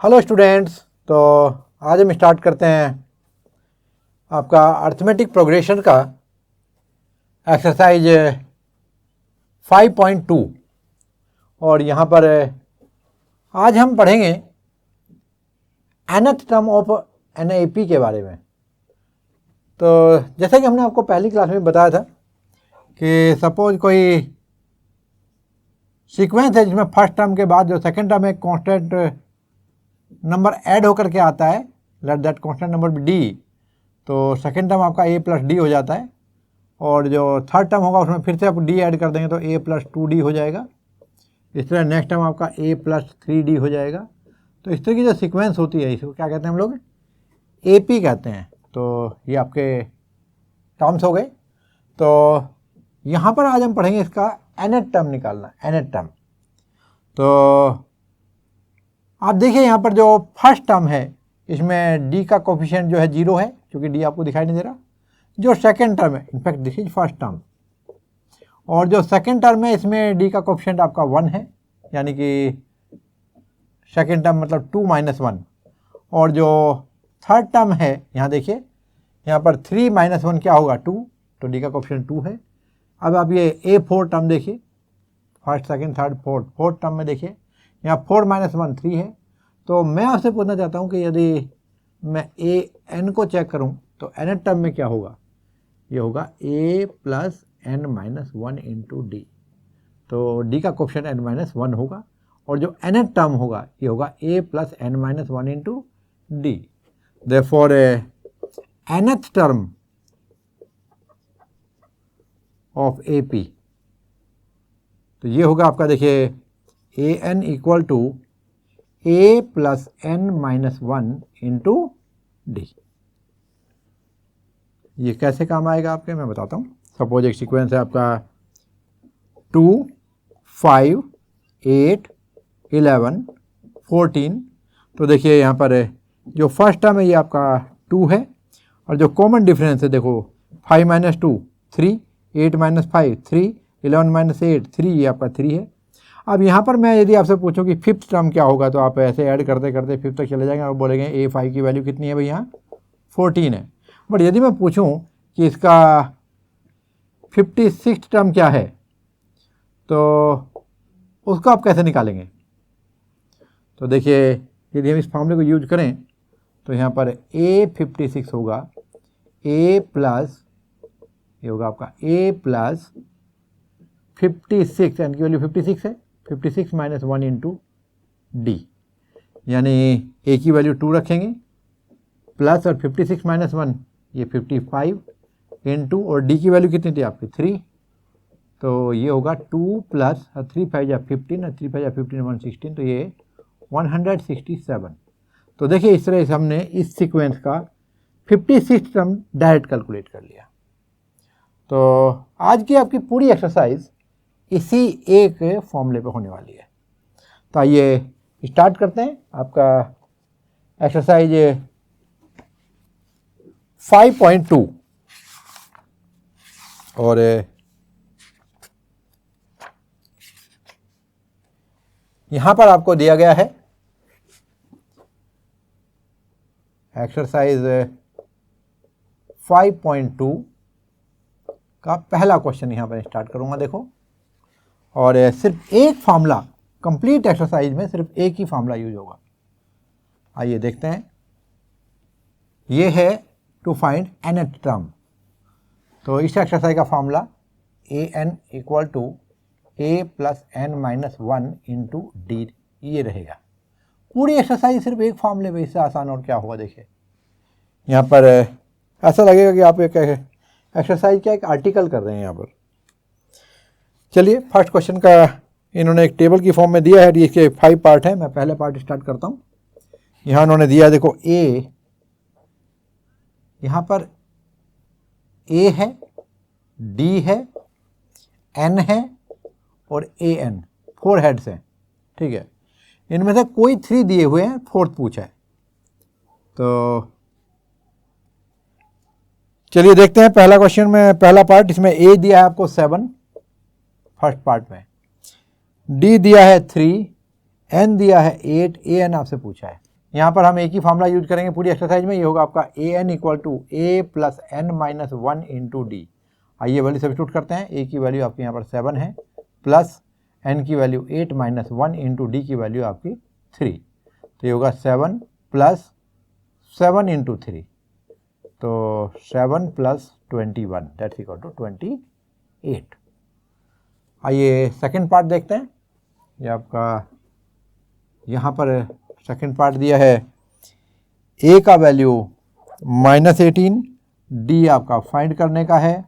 Hello students, तो आज हम स्टार्ट करते हैं आपका अर्थमेटिक प्रोग्रेशन का एक्सरसाइज 5.2 और यहाँ पर आज हम पढ़ेंगे nth टर्म ऑफ NAP के बारे में। तो जैसा कि हमने आपको पहली क्लास में बताया था कि सपोज कोई सीक्वेंस है जिसमें फर्स्ट टर्म के बाद जो सेकंड टर्म एक कांस्टेंट नंबर ऐड होकर के आता है, let that constant number be D, तो सेकंड टर्म आपका a प्लस डी हो जाता है और जो थर्ड टर्म होगा उसमें फिर से आप डी ऐड कर देंगे तो a प्लस 2d हो जाएगा। इस तरह नेक्स्ट टर्म आपका a प्लस 3d हो जाएगा। तो इस तरह की जो सीक्वेंस होती है इसको क्या कहते हैं हम लोग? AP कहते हैं। तो ये आपके टर्म्स हो गए। तो यहाँ पर आज हम पढ़ेंगे इसका nth टर्म निकालना, nth टर्म। तो आप देखिए यहाँ पर जो फर्स्ट टर्म है इसमें d का कोफिशिएंट जो है 0 है, क्योंकि d आपको दिखाई नहीं दे रहा। जो सेकंड टर्म है, in fact this is first term, और जो सेकंड टर्म है इसमें d का कोफिशिएंट आपका 1 है, यानी कि सेकंड टर्म मतलब 2 - 1। और जो थर्ड टर्म है यहाँ देखिए, यहाँ पर 3 - 1 क्या होगा? 2, तो d का कोफिशिएंट 2 है। अब आप ये A4 टर्म देखिए, first second third fourth term में देखिए यहाँ 4 - 1 3 है। तो मैं आपसे पूछना चाहता हूँ कि यदि मैं an को चेक करूँ तो nth टर्म में क्या होगा? ये होगा a plus n - 1 into D. तो d का कोफिशिएंट n - 1 होगा और जो nth टर्म होगा ये होगा a plus n - 1 into D. Therefore nth term of AP, तो ये होगा आपका देखिए an equal to a plus n - 1 into D. ये कैसे काम आएगा आपके, मैं बताता हूँ। सपोज एक सीक्वेंस है आपका 2 5 8 11 14। तो देखिए यहाँ पर जो फर्स्ट टर्म है ये आपका 2 है और जो कॉमन डिफरेंस है देखो 5 - 2 3, 8 - 5 3, 11 - 8 3, ये आपका 3 है। अब यहाँ पर मैं यदि आपसे पूछूं कि फिफ्थ टर्म क्या होगा, तो आप ऐसे ऐड करते करते फिफ्थ तक चले जाएंगे और बोलेंगे A5 की वैल्यू कितनी है भाई? यहाँ 14 है। बट यदि मैं पूछूं कि इसका 56th टर्म क्या है, तो उसको आप कैसे निकालेंगे? तो देखिए यदि हम इस फॉर्मूले को यूज करें तो यहाँ पर A56 होगा A प्लस, ये होगा आपका A प्लस 56, n की वैल्यू 56 है, 56 - 1 इंटू डी, यानी a की वैल्यू 2 रखेंगे प्लस और 56 - 1 ये 55 इंटू, और d की वैल्यू कितनी थी आपकी? 3। तो ये होगा 2 प्लस 3 5 या 15 और 3 5 या 15 1 16, तो ये 167। तो देखिए इस तरह से हमने इस सीक्वेंस का 56 टर्म डायरेक्ट कैलकुलेट कर लिया। तो आज की आपकी पूरी एक्सरसाइज इसी एक फॉर्मूले पे होने वाली है। तो आइए स्टार्ट करते हैं आपका एक्सरसाइज 5.2। और यहाँ पर आपको दिया गया है एक्सरसाइज 5.2 का पहला क्वेश्चन। यहाँ पर स्टार्ट करूँगा देखो, और सिर्फ एक फार्मूला, कंप्लीट एक्सरसाइज में सिर्फ एक ही फार्मूला यूज होगा। आइए देखते हैं। ये है टू फाइंड nth टर्म। तो इस एक्सरसाइज का formula an equal to a plus n - 1 into D, ये रहेगा। पूरी एक्सरसाइज सिर्फ एक फार्मूले में, इससे आसान और क्या होगा? देखिए यहाँ पर ऐसा लगेगा कि आप एक एक्सरसाइज का एक आर्टिकल कर रहे हैं यहाँ पर। चलिए फर्स्ट क्वेश्चन का इन्होंने एक टेबल की फॉर्म में दिया है, इसके 5 पार्ट है। मैं पहले पार्ट स्टार्ट करता हूँ। यहाँ उन्होंने दिया देखो A, यहाँ पर A है, D है, N है और AN, 4 हेड्स हैं, ठीक है। इनमें से कोई 3 दिए हुए हैं, 4th पूछा है। तो चलिए देखते हैं पहला क्वेश्चन में पहला पार्ट। इसमें A दिया है आपको 7 फर्स्ट पार्ट में, D दिया है 3, N दिया है 8, AN आपसे पूछा है। यहाँ पर हम एक ही फार्मूला यूज करेंगे पूरी एक्सरसाइज में। ये होगा आपका A N equal to A plus N minus 1 into D. आइए वैल्यू सब्स्टिट्यूट करते हैं। ए की वैल्यू आपके यहाँ पर 7 है, प्लस एन की वैल्यू 8 माइनस 1 इंटू डी की वैल्यू आपकी 3। तो ये होगा 7 प्लस 7 इंटू 3, तो 7 प्लस 21 दैट्स इक्वल टू 28। आइए सेकंड पार्ट देखते हैं। ये आपका यहाँ पर सेकंड पार्ट दिया है, ए का वैल्यू -18, डी आपका फाइंड करने का है।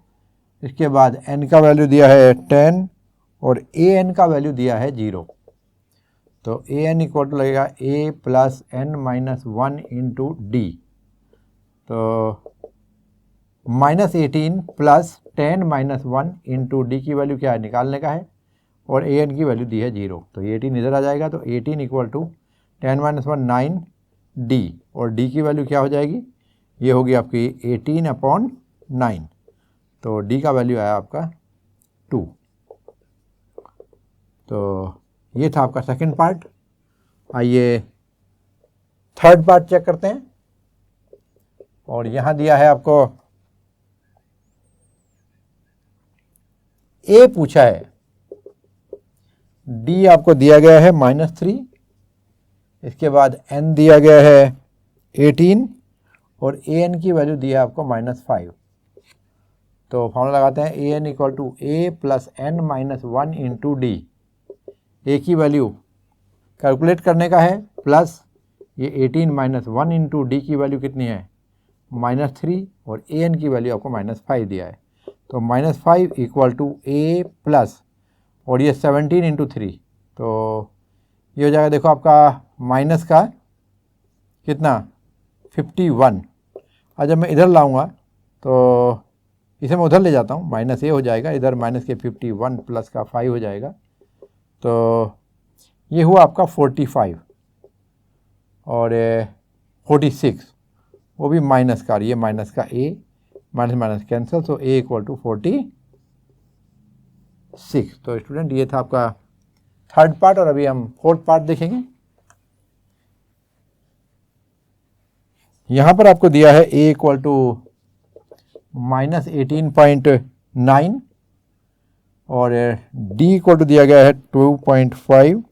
इसके बाद एन का वैल्यू दिया है 10 और ए एन का वैल्यू दिया है 0। तो ए एन इक्वल टू लगेगा A plus N minus 1 into D. तो -18 प्लस 10 माइनस 1 इंटू डी की वैल्यू क्या है निकालने का है, और ए एन की वैल्यू दी है 0। तो 18 इधर आ जाएगा, तो 18 इक्वल टू 10 माइनस 1 9 डी, और डी की वैल्यू क्या हो जाएगी, ये होगी आपकी 18/9। तो डी का वैल्यू आया आपका 2। तो ये था आपका सेकंड पार्ट। आइए थर्ड पार्ट चेक करते हैं। और यहाँ दिया है आपको, ए पूछा है, डी आपको दिया गया है -3, इसके बाद एन दिया गया है 18 और ए एन की वैल्यू दी है आपको -5। तो फॉर्मूला लगाते हैं, A N equal to A plus N minus 1 into D. A की वैल्यू कैलकुलेट करने का है, प्लस ये 18 माइनस 1 इंटू डी की वैल्यू कितनी है -3, और ए एन की वैल्यू आपको -5 दिया है। तो -5 इक्वल टू ए प्लस, और ये 17 इंटू 3, तो ये हो जाएगा देखो आपका माइनस का कितना 51। और जब मैं इधर लाऊंगा तो इसे मैं उधर ले जाता हूँ, माइनस ए हो जाएगा, इधर माइनस के 51 प्लस का 5 हो जाएगा। तो ये हुआ आपका 45 और 46, वो भी माइनस का, और ये माइनस का ए, माइनस माइनस कैंसिल, तो ए इक्वल टू 46। तो स्टूडेंट ये था आपका थर्ड पार्ट, और अभी हम फोर्थ पार्ट देखेंगे। यहाँ पर आपको दिया है ए इक्वल टू -18.9 और डी इक्वल टू दिया गया है 2.5,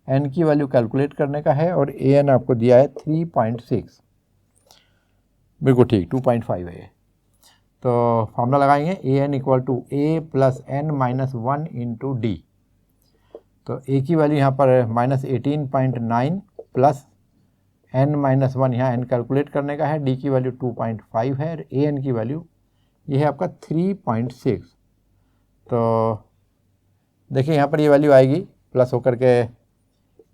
एन की वैल्यू कैलकुलेट करने का है, और ए एन आपको दिया है 3.6। बिल्कुल ठीक, 2.5 है ये। तो फॉर्मूला लगाएंगे, A N equal to A plus N minus 1 into D. तो ए की वैल्यू यहाँ पर -18.9 प्लस एन माइनस 1, यहाँ एन कैलकुलेट करने का है, डी की वैल्यू 2.5 है, और ए एन की वैल्यू ये है आपका 3.6। तो देखिए यहाँ पर ये वैल्यू आएगी प्लस होकर के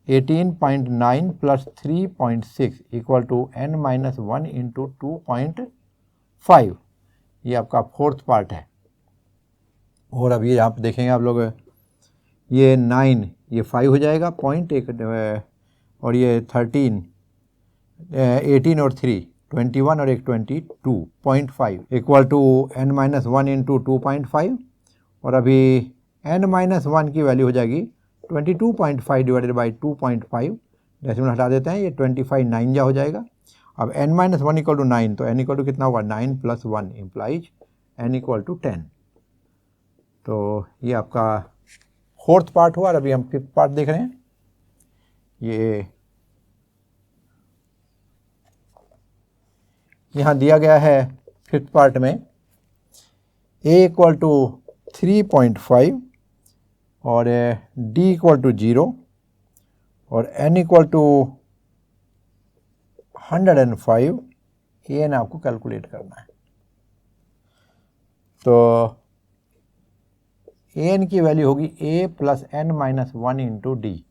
18.9 plus 3.6 equal to n minus 1 into 2.5। ये आपका फोर्थ पार्ट है। और अब ये यहाँ पर देखेंगे आप लोग, ये 9 ये 5 हो जाएगा पॉइंट एक, और ये 13 18 और 3 21 और एक 22.5 equal to n minus 1 into 2.5। और अभी n माइनस 1 की वैल्यू हो जाएगी 22.5 डिवाइडेड बाई 2.5, डेसिमल हटा देते हैं, ये 25 9 जा हो जाएगा। अब n माइनस 1 इक्वल टू 9, तो n इक्वल टू कितना होगा 9 plus 1 implies n equal to 10। तो ये आपका फोर्थ पार्ट हुआ। और अभी हम फिफ्थ पार्ट देख रहे हैं। ये यहाँ दिया गया है फिफ्थ पार्ट में, a इक्वल टू 3.5 और d इक्वल टू 0 और n इक्वल टू 105, एन आपको कैलकुलेट करना है। तो एन की वैल्यू होगी a plus N minus 1 into D.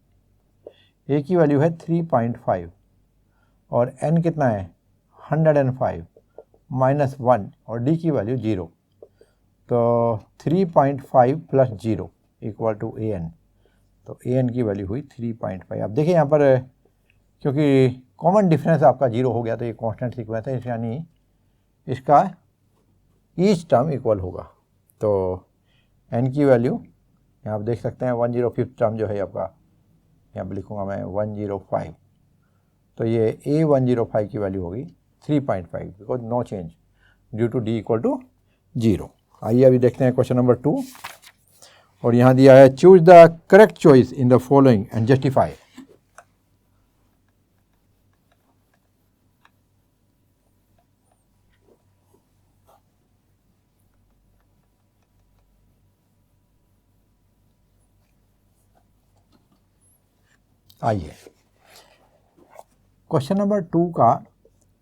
A की वैल्यू है 3.5 और n कितना है 105 माइनस 1 और d की वैल्यू 0। तो 3.5 plus 0 equal to A N. तो ए एन की वैल्यू हुई 3.5। अब देखिए यहाँ पर क्योंकि कॉमन डिफरेंस आपका 0 हो गया, तो ये कांस्टेंट सीक्वेंस है, यानी इसका ईच टर्म इक्वल होगा। तो n की वैल्यू यहाँ आप देख सकते हैं 105 टर्म जो है आपका, यहाँ पर लिखूँगा मैं 105। तो ये A105 की वैल्यू होगी 3.5 because no change due to D equal to 0। आइए अभी देखते हैं क्वेश्चन नंबर 2, और यहाँ दिया है choose the correct choice in the following and justify. आइए क्वेश्चन नंबर 2 का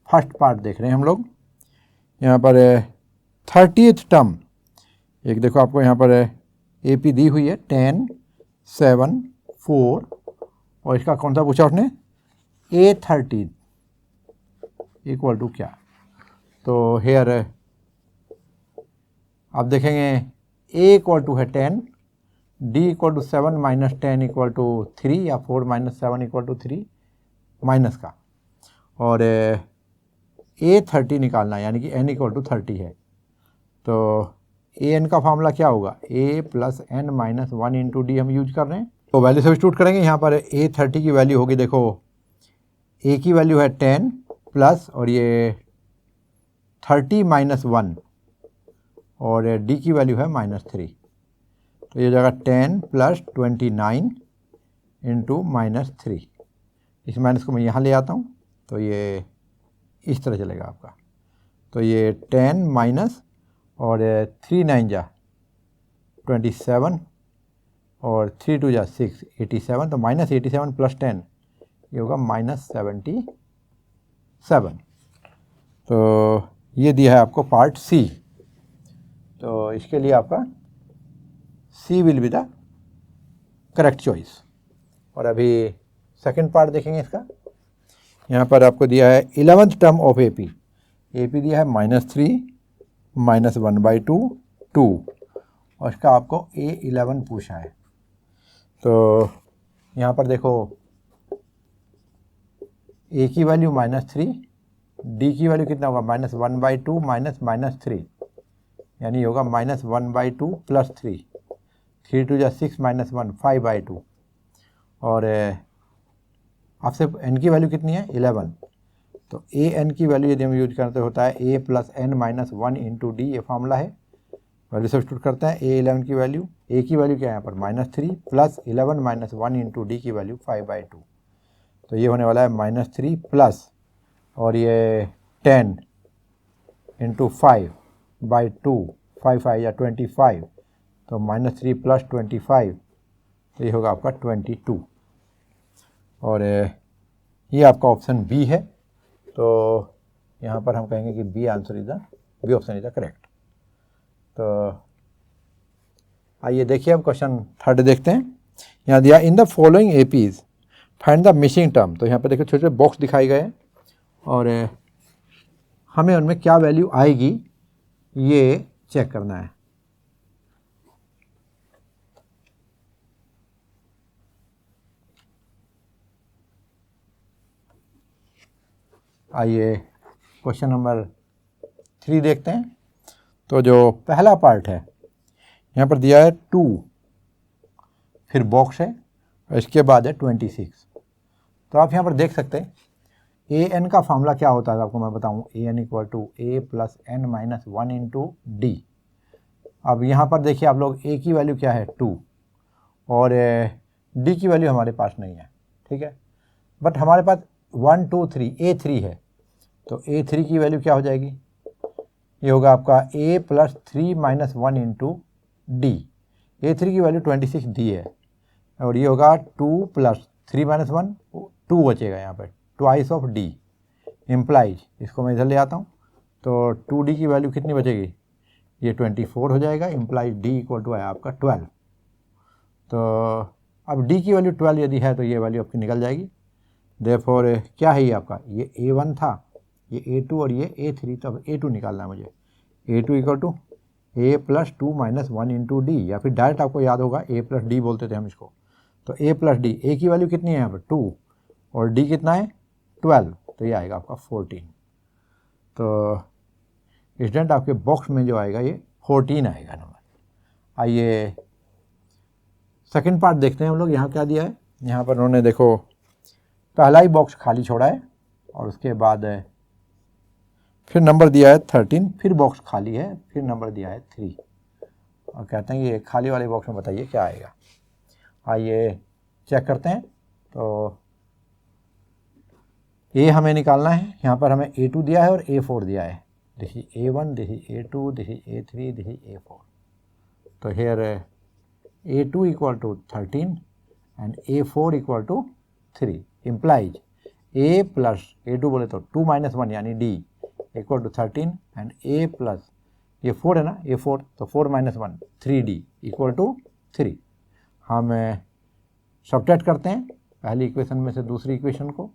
फर्स्ट पार्ट देख रहे हैं हम लोग। यहाँ पर 30th टर्म, एक देखो आपको यहाँ पर AP दी हुई है 10, 7, 4, और इसका कौन सा पूछा उसने, A30 इक्वल टू क्या। तो हेयर आप देखेंगे A इक्वल टू है 10, D equal to 7 minus 10 equal to 3, या 4 माइनस 7 इक्वल टू 3 माइनस का, और A30 निकालना है, यानी कि n इक्वल टू 30 है। तो an का फार्मूला क्या होगा, a plus N minus 1 into D हम यूज कर रहे हैं। तो वैल्यू सब्स्टिट्यूट करेंगे। यहाँ पर A30 की वैल्यू होगी, देखो a की वैल्यू है 10 प्लस, और ये 30 माइनस 1, और d की वैल्यू है -3। तो ये जाएगा 10 प्लस 29 इंटू -3। इस माइनस को मैं यहाँ ले आता हूँ, तो ये इस तरह चलेगा आपका। तो ये 10 माइनस, और 3 9 जा 27, और 3 2 जा 6, 87। तो -87 प्लस 10 ये होगा -77। तो ये दिया है आपको पार्ट सी। तो इसके लिए आपका C will be the correct choice. और अभी सेकंड पार्ट देखेंगे इसका। यहाँ पर आपको दिया है 11th टर्म ऑफ AP दिया है -3 -1/2 2, और इसका आपको A11 पूछा है। तो यहाँ पर देखो A की वैल्यू -3, D की वैल्यू कितना होगा, -1/2 -3, यानी होगा -1/2 प्लस 3, 3 2 जा 6 -1 5/2, और आपसे n की वैल्यू कितनी है 11। तो an की वैल्यू यदि हम यूज करते होता है a plus n minus 1 into D, ये फार्मूला है। वैल्यू सब्स्टिट्यूट करते हैं, A11 की वैल्यू, a की वैल्यू क्या है यहाँ पर -3 प्लस 11 माइनस 1 इंटू डी की वैल्यू 5/2। तो ये होने वाला है -3 प्लस, और ये 10 इंटू 5/2, 5 5 या 25, तो -3 प्लस 25, तो ये होगा आपका 22। और ये आपका ऑप्शन बी है। तो यहाँ पर हम कहेंगे कि B option is the correct. तो आइए देखिए अब क्वेश्चन थर्ड देखते हैं। यहाँ दिया in the following APs find the missing term. तो यहाँ पर देखो छोटे छोटे बॉक्स दिखाए गए हैं, और हमें उनमें क्या वैल्यू आएगी ये चेक करना है। आइए क्वेश्चन नंबर 3 देखते हैं। तो जो पहला पार्ट है यहाँ पर दिया है 2, फिर बॉक्स है, और इसके बाद है 26। तो आप यहाँ पर देख सकते हैं an का फार्मूला क्या होता है, आपको मैं बताऊँ। an equal to a plus n minus 1 into D. अब यहाँ पर देखिए आप लोग, a की वैल्यू क्या है 2, और d की वैल्यू हमारे पास नहीं है, ठीक है। बट हमारे पास 1 2 3 A3 है। तो A3 की वैल्यू क्या हो जाएगी, ये होगा आपका a plus 3 minus 1 into D. A3 की वैल्यू 26 दी है, और ये होगा 2 प्लस 3 माइनस 1, 2 बचेगा यहाँ पर, ट्वाइस ऑफ डी इम्प्लाइज। इसको मैं इधर ले आता हूँ, तो 2d की वैल्यू कितनी बचेगी, ये 24 हो जाएगा। इम्प्लाइज d इक्वल टू है आपका 12। तो अब d की वैल्यू 12 यदि है, तो ये वैल्यू आपकी निकल जाएगी। देयरफॉर क्या है ये आपका, ये A1 था, ये A2 और ये A3। तो अब A2 निकालना है मुझे। A2 equal to a plus 2 minus 1 into D, या फिर डायरेक्ट आपको याद होगा a प्लस डी बोलते थे हम इसको। तो a प्लस डी, a की वैल्यू कितनी है यहाँ पर 2, और d कितना है 12, तो ये आएगा आपका 14। तो स्टूडेंट आपके बॉक्स में जो आएगा ये 14 आएगा नंबर। आइए सेकंड पार्ट देखते हैं हम लोग। यहाँ क्या दिया है, यहाँ पर उन्होंने देखो पहला ही बॉक्स खाली छोड़ा है और उसके बाद फिर नंबर दिया है 13, फिर बॉक्स खाली है, फिर नंबर दिया है 3 और कहते हैं ये खाली वाले बॉक्स में बताइए क्या आएगा। आइए चेक करते हैं। तो ए हमें निकालना है, यहाँ पर हमें A2 दिया है और A4 दिया है। This is A1, this is A2, this is A3, this is A4। तो here A2 equal to 13 and A4 equal to 3 implies A plus A2 बोले तो 2 माइनस 1 यानी D equal to 13 and A plus ये 4 है ना, A4 तो 4 minus 1 3D equal to 3। हम subtract करते हैं पहली इक्वेशन में से दूसरी इक्वेशन को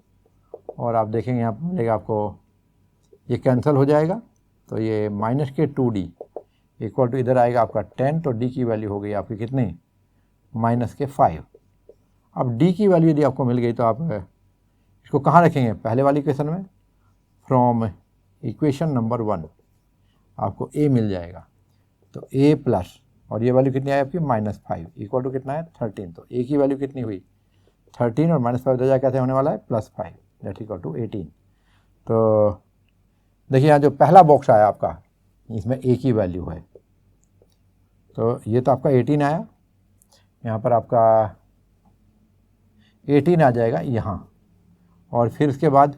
और आप देखेंगे यहाँ पर मिलेगा आपको, ये कैंसिल हो जाएगा तो ये माइनस के 2D इक्वल टू इधर आएगा आपका 10, तो D की वैल्यू हो गई आपकी कितनी, माइनस के 5। अब D की वैल्यू यदि आपको मिल गई तो आप इसको कहाँ रखेंगे, पहले वाली इक्वेशन में। फ्रॉम इक्वेशन नंबर 1 आपको A मिल जाएगा, तो A प्लस और ये वैल्यू कितनी आई आपकी -5 इक्वल टू कितना है 13। तो A की वैल्यू कितनी हुई 13 और -5 दे जाए कैसे होने वाला है +5 दैट इक्वल टू 18। तो देखिए यहाँ जो पहला बॉक्स आया आपका इसमें A की वैल्यू है, तो ये तो आपका 18 आया, यहाँ पर आपका 18 आ जाएगा यहाँ, और फिर उसके बाद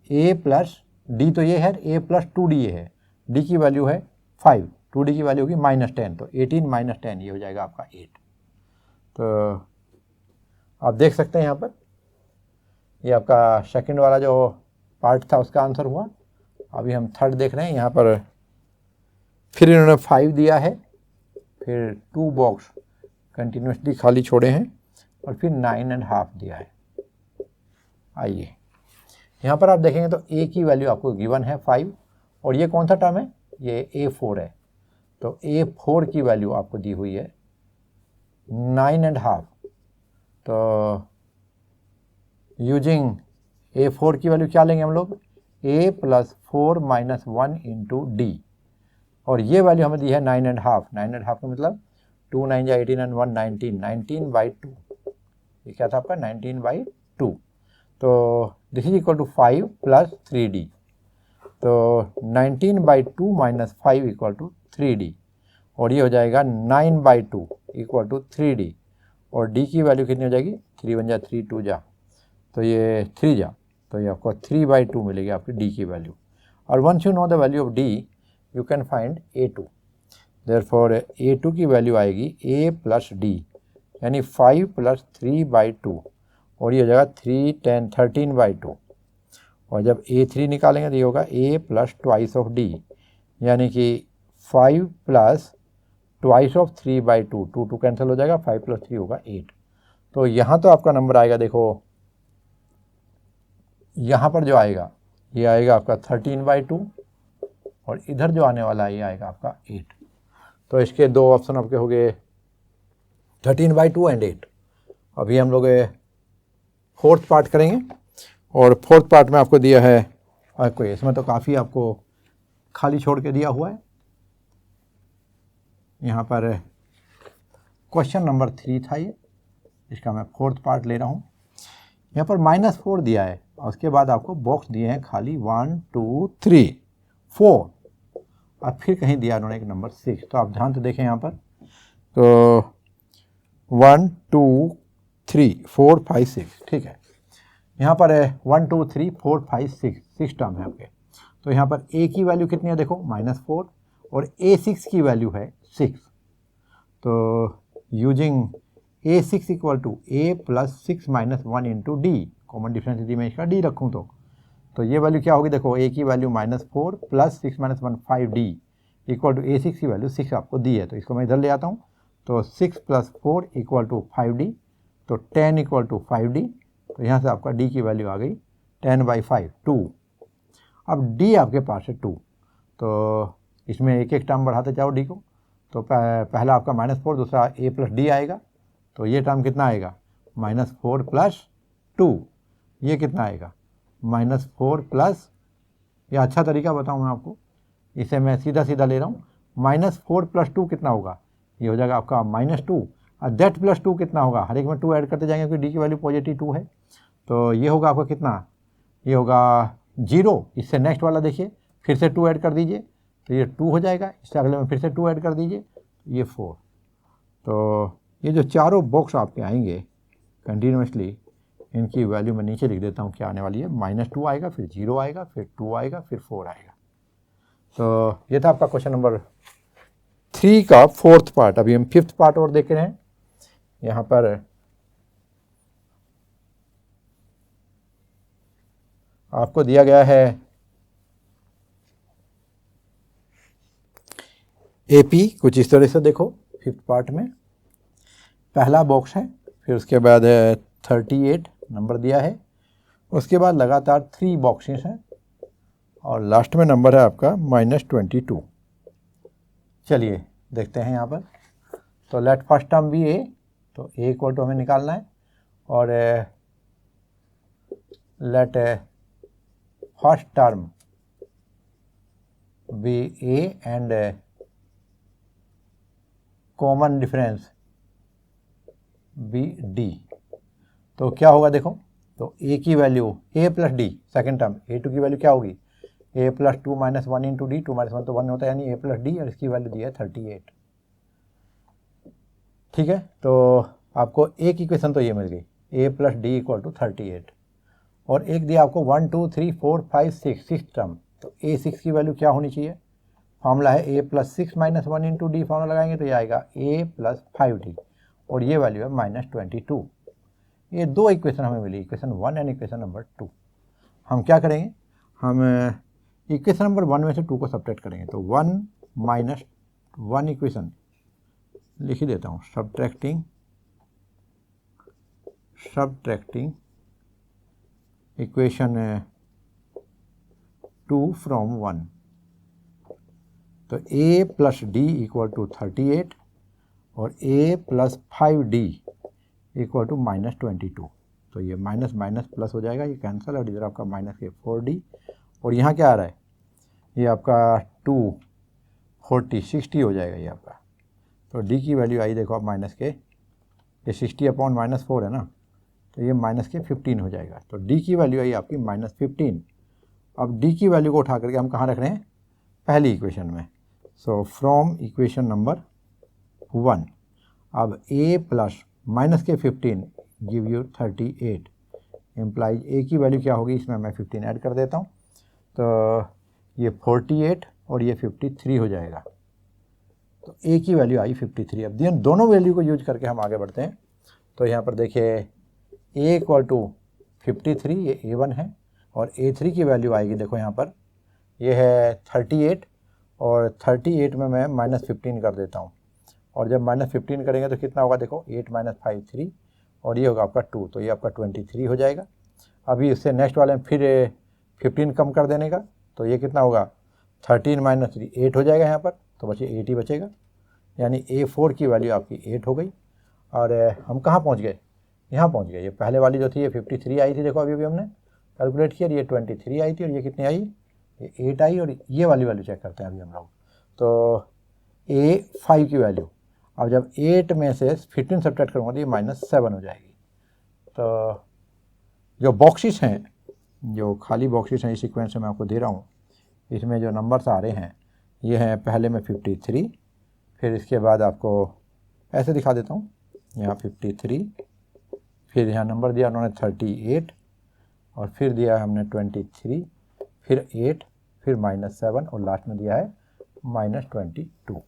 A प्लस D तो ये है, A प्लस 2D ये है, D की वैल्यू है 5, 2D की वैल्यू होगी -10, तो 18 माइनस 10 ये हो जाएगा आपका 8। तो आप देख सकते हैं यहाँ पर ये आपका सेकंड वाला जो पार्ट था उसका आंसर हुआ। अभी हम थर्ड देख रहे हैं, यहाँ पर फिर इन्होंने 5 दिया है, फिर 2 बॉक्स कंटिन्यूसली खाली छोड़े हैं और फिर 9.5 दिया है। आइए यहाँ पर आप देखेंगे तो A की वैल्यू आपको गिवन है 5 और ये कौन सा टर्म है, ये A4 है, तो A4 की वैल्यू आपको दी हुई है 9.5। तो यूजिंग A4 की वैल्यू क्या लेंगे हम लोग, A plus 4 minus 1 into D, और ये वैल्यू हमें दी है 9.5। 9.5 का मतलब 2 9 या 18 एंड 1 19, 19/2 ये क्या था आपका 19/2। तो this is equal to 5 plus 3D, तो 19/2 माइनस 5 इक्वल टू 3D, और ये हो जाएगा 9/2 इक्वल टू 3D, और D की वैल्यू कितनी हो जाएगी 3 1 जा 3 2 जा, तो ये 3 जा, तो ये आपको 3/2 मिलेगी आपकी D की वैल्यू। और once you know the value of D you can find A2, therefore A2 की वैल्यू आएगी A प्लस D यानी 5 प्लस 3/2, और ये हो जाएगा 3 10 13/2, और जब A3 निकालेंगे तो ये होगा A plus twice of D यानी कि 5 प्लस ट्वाइस ऑफ 3/2, 2 2 कैंसिल हो जाएगा, 5 प्लस 3 होगा 8। तो यहाँ तो आपका नंबर आएगा, देखो यहाँ पर जो आएगा ये आएगा आपका 13/2 और इधर जो आने वाला है ये आएगा आपका 8। तो इसके दो ऑप्शन आपके हो गए 13/2 एंड 8। अभी हम लोग फोर्थ पार्ट करेंगे, और फोर्थ पार्ट में आपको दिया है कोई, इसमें तो काफ़ी आपको खाली छोड़ के दिया हुआ है। यहाँ पर क्वेश्चन नंबर 3 था ये, इसका मैं फोर्थ पार्ट ले रहा हूँ। यहाँ पर -4 दिया है और उसके बाद आपको बॉक्स दिए हैं खाली 1 2 3 4, और फिर कहीं दिया उन्होंने एक नंबर 6। तो आप ध्यान से देखें यहाँ पर, तो 1 2 3 4 5 6, ठीक है। यहाँ पर 1 2 3 4 5 6 टर्म है आपके। तो यहाँ पर A की वैल्यू कितनी है देखो -4, और A6 की वैल्यू है 6। तो using A6 equal to A plus 6 minus 1 into D, common difference यदि मैं इसका D रखूँ तो ये वैल्यू क्या होगी, देखो A की value -4 plus 6 minus 1 5D equal to A6 की वैल्यू 6 आपको दी है, तो इसको मैं इधर ले आता हूँ। तो 6 प्लस 4 इक्वल टू 5D, तो 10 इक्वल टू 5D, तो यहाँ से आपका D की वैल्यू आ गई 10/5 2। अब D आपके पास है 2, तो इसमें एक एक टर्म बढ़ाते जाओ D को। तो पहला आपका -4, दूसरा A प्लस D आएगा, तो ये टर्म कितना आएगा -4 प्लस 2, ये कितना आएगा -4 प्लस, ये अच्छा तरीका बताऊँ मैं आपको, इसे मैं सीधा सीधा ले रहा हूँ। -4 प्लस 2 कितना होगा, ये हो जाएगा आपका -2, और दैट प्लस 2 कितना होगा, हर एक में 2 ऐड करते जाएंगे क्योंकि D की वैल्यू पॉजिटिव 2 है, तो ये होगा आपका कितना, ये होगा 0, इससे नेक्स्ट वाला देखिए फिर से 2 ऐड कर दीजिए तो ये 2 हो जाएगा, इससे अगले में फिर से 2 ऐड कर दीजिए ये 4। तो ये जो चारों बॉक्स आपके आएंगे कंटिन्यूसली, इनकी वैल्यू मैं नीचे लिख देता हूँ क्या आने वाली है, -2 आएगा, फिर 0 आएगा, फिर 2 आएगा, फिर 4 आएगा। तो ये था आपका क्वेश्चन नंबर 3 का 4th पार्ट। अभी हम 5th पार्ट और देख रहे हैं। यहाँ पर आपको दिया गया है AP कुछ इस तरह से, देखो 5th पार्ट में पहला बॉक्स है, फिर उसके बाद 38 नंबर दिया है, उसके बाद लगातार 3 बॉक्सेस हैं और लास्ट में नंबर है आपका -22। चलिए देखते हैं यहाँ पर। तो लेट फर्स्ट टर्म भी A, तो A इक्वल टू हमें निकालना है, और let first term be A and common difference be D। तो क्या होगा देखो, तो A की value A plus D, second term A2 की वैल्यू क्या होगी, A plus 2 minus 1 into D, 2 minus 1 तो 1 होता है, यानी A प्लस D, और इसकी वैल्यू दी है 38। ठीक है, तो आपको एक इक्वेशन तो ये मिल गई, A plus D equal to 38, और एक दिया आपको 1 2 3 4 5 6, सिक्स टर्म। तो A6 की वैल्यू क्या होनी चाहिए, फॉर्मूला है A plus 6 minus 1 into D, formula लगाएंगे तो ये आएगा A प्लस 5D, और ये वैल्यू है -22। ये 2 इक्वेशन हमें मिली, इक्वेशन 1 एंड इक्वेशन नंबर 2। हम क्या करेंगे, हम इक्वेशन नंबर 1 में से 2 को सब्ट्रैक्ट करेंगे, तो 1 माइनस 1 इक्वेशन लिख ही देता हूँ, सब्ट्रैक्टिंग इक्वेशन 2 फ्रॉम 1। तो A plus D equal to 38 और A plus 5D equal to -22। तो ये माइनस माइनस प्लस हो जाएगा, ये कैंसिल, और इधर आपका माइनस के 4D, और यहाँ क्या आ रहा है, ये आपका 2 40 60 हो जाएगा ये आपका। तो D की वैल्यू आई देखो आप माइनस के, ये 60 अपॉन -4 है ना, तो ये माइनस के 15 हो जाएगा। तो D की वैल्यू आई आपकी -15। अब D की वैल्यू को उठा करके हम कहाँ रख रहे हैं, पहली इक्वेशन में। सो फ्रॉम इक्वेशन नंबर 1, अब A प्लस माइनस के 15 गिव यू 38, इम्प्लाइज A की वैल्यू क्या होगी, इसमें मैं 15 ऐड कर देता हूँ, तो ये 48 और ये 53 हो जाएगा। तो A की वैल्यू आई 53। अब दोनों वैल्यू को यूज करके हम आगे बढ़ते हैं। तो यहाँ पर देखिए A इक्वल टू 53, ये A1 है, और A3 की वैल्यू आएगी देखो यहाँ पर, ये है 38, और 38 में मैं -15 कर देता हूँ, और जब -15 करेंगे तो कितना होगा देखो, 8 माइनस 5 3, और ये होगा आपका 2, तो ये आपका 23 हो जाएगा। अभी इससे नेक्स्ट वाले में फिर 15 कम कर देने का, तो ये कितना होगा, 13 माइनस 3 8 हो जाएगा यहाँ पर, तो बचे 8 ही बचेगा, यानी A4 की वैल्यू आपकी 8 हो गई। और हम कहाँ पहुँच गए, यहाँ पहुँच गए। ये पहले वाली जो थी ये 53 आई थी, देखो अभी हमने कैलकुलेट किया, ये 23 आई थी, और ये कितनी आई, ये 8 आई, और ये वाली वैल्यू चेक करते हैं अभी हम लोग। तो A5 की वैल्यू, अब जब 8 में से 15 सब्ट्रैक्ट करूँगा तो ये -7 हो जाएगी। तो जो बॉक्सेस हैं, जो खाली बॉक्सेस हैं इस सीक्वेंस में मैं आपको दे रहा हूँ, इसमें जो नंबर्स आ रहे हैं ये हैं पहले में 53, फिर इसके बाद आपको ऐसे दिखा देता हूँ, यहाँ 53, फिर यहाँ नंबर दिया उन्होंने 38, और फिर दिया हमने 23, फिर 8, फिर -7, और लास्ट में दिया है -22।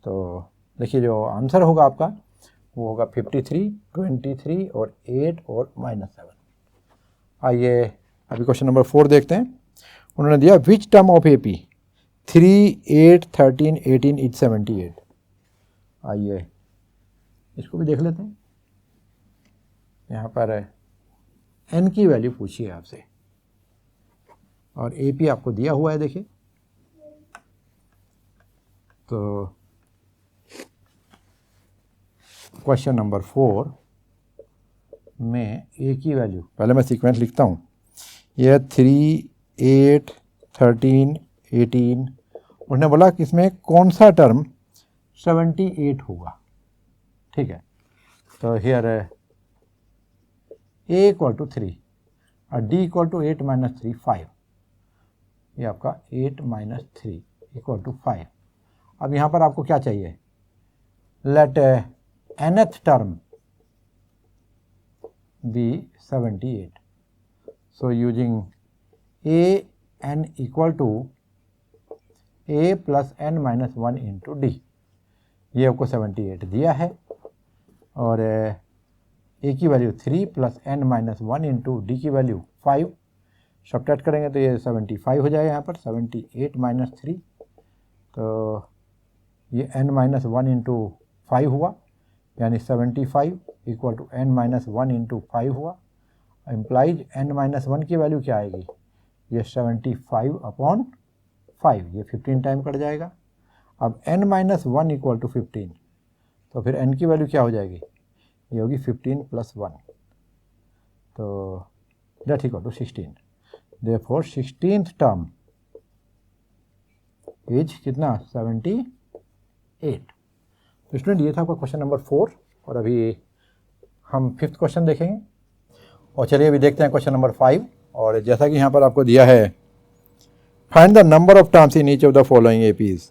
तो देखिए जो आंसर होगा आपका वो होगा 53, 23 और 8 और -7। आइए अभी क्वेश्चन नंबर 4 देखते हैं। उन्होंने दिया विच टर्म ऑफ AP 3, 8, 13, 18 इज 78। आइए इसको भी देख लेते हैं। यहाँ पर n की वैल्यू पूछी है आपसे, और AP आपको दिया हुआ है, देखिए। तो क्वेश्चन नंबर 4 में A की वैल्यू, पहले मैं सीक्वेंस लिखता हूँ, यह 3, 8, 13, 18, उन्होंने बोला कि इसमें कौन सा टर्म 78 होगा। ठीक है, तो हियर ए इक्वल टू 3 और डी इक्वल टू 8 माइनस 3 5, ये आपका 8 माइनस 3 इक्वल टू 5। अब यहाँ पर आपको क्या चाहिए, let nth term be 78, so using A N equal to A plus N minus 1 into D, ये आपको 78 दिया है और ए की value 3 plus N minus 1 into D की वैल्यू 5, सब्ट्रैक्ट करेंगे तो ये 75 हो जाएगा यहाँ पर, 78 माइनस 3, तो ये n माइनस 1 इंटू 5 हुआ, यानी 75 equal to n minus 1 into 5 हुआ। इम्प्लाइज n माइनस 1 की वैल्यू क्या आएगी, ये 75 अपॉन 5, ये 15 टाइम कट जाएगा। अब n माइनस 1 इक्वल टू 15, तो फिर n की वैल्यू क्या हो जाएगी, ये होगी 15 प्लस 1, तो that equal to 16। Therefore 16th term is कितना, 78। तो स्टूडेंट ये था आपका क्वेश्चन नंबर 4 और अभी हम 5th क्वेश्चन देखेंगे। और चलिए अभी देखते हैं क्वेश्चन नंबर 5। और जैसा कि यहाँ पर आपको दिया है, find the number of terms in each of the following APs.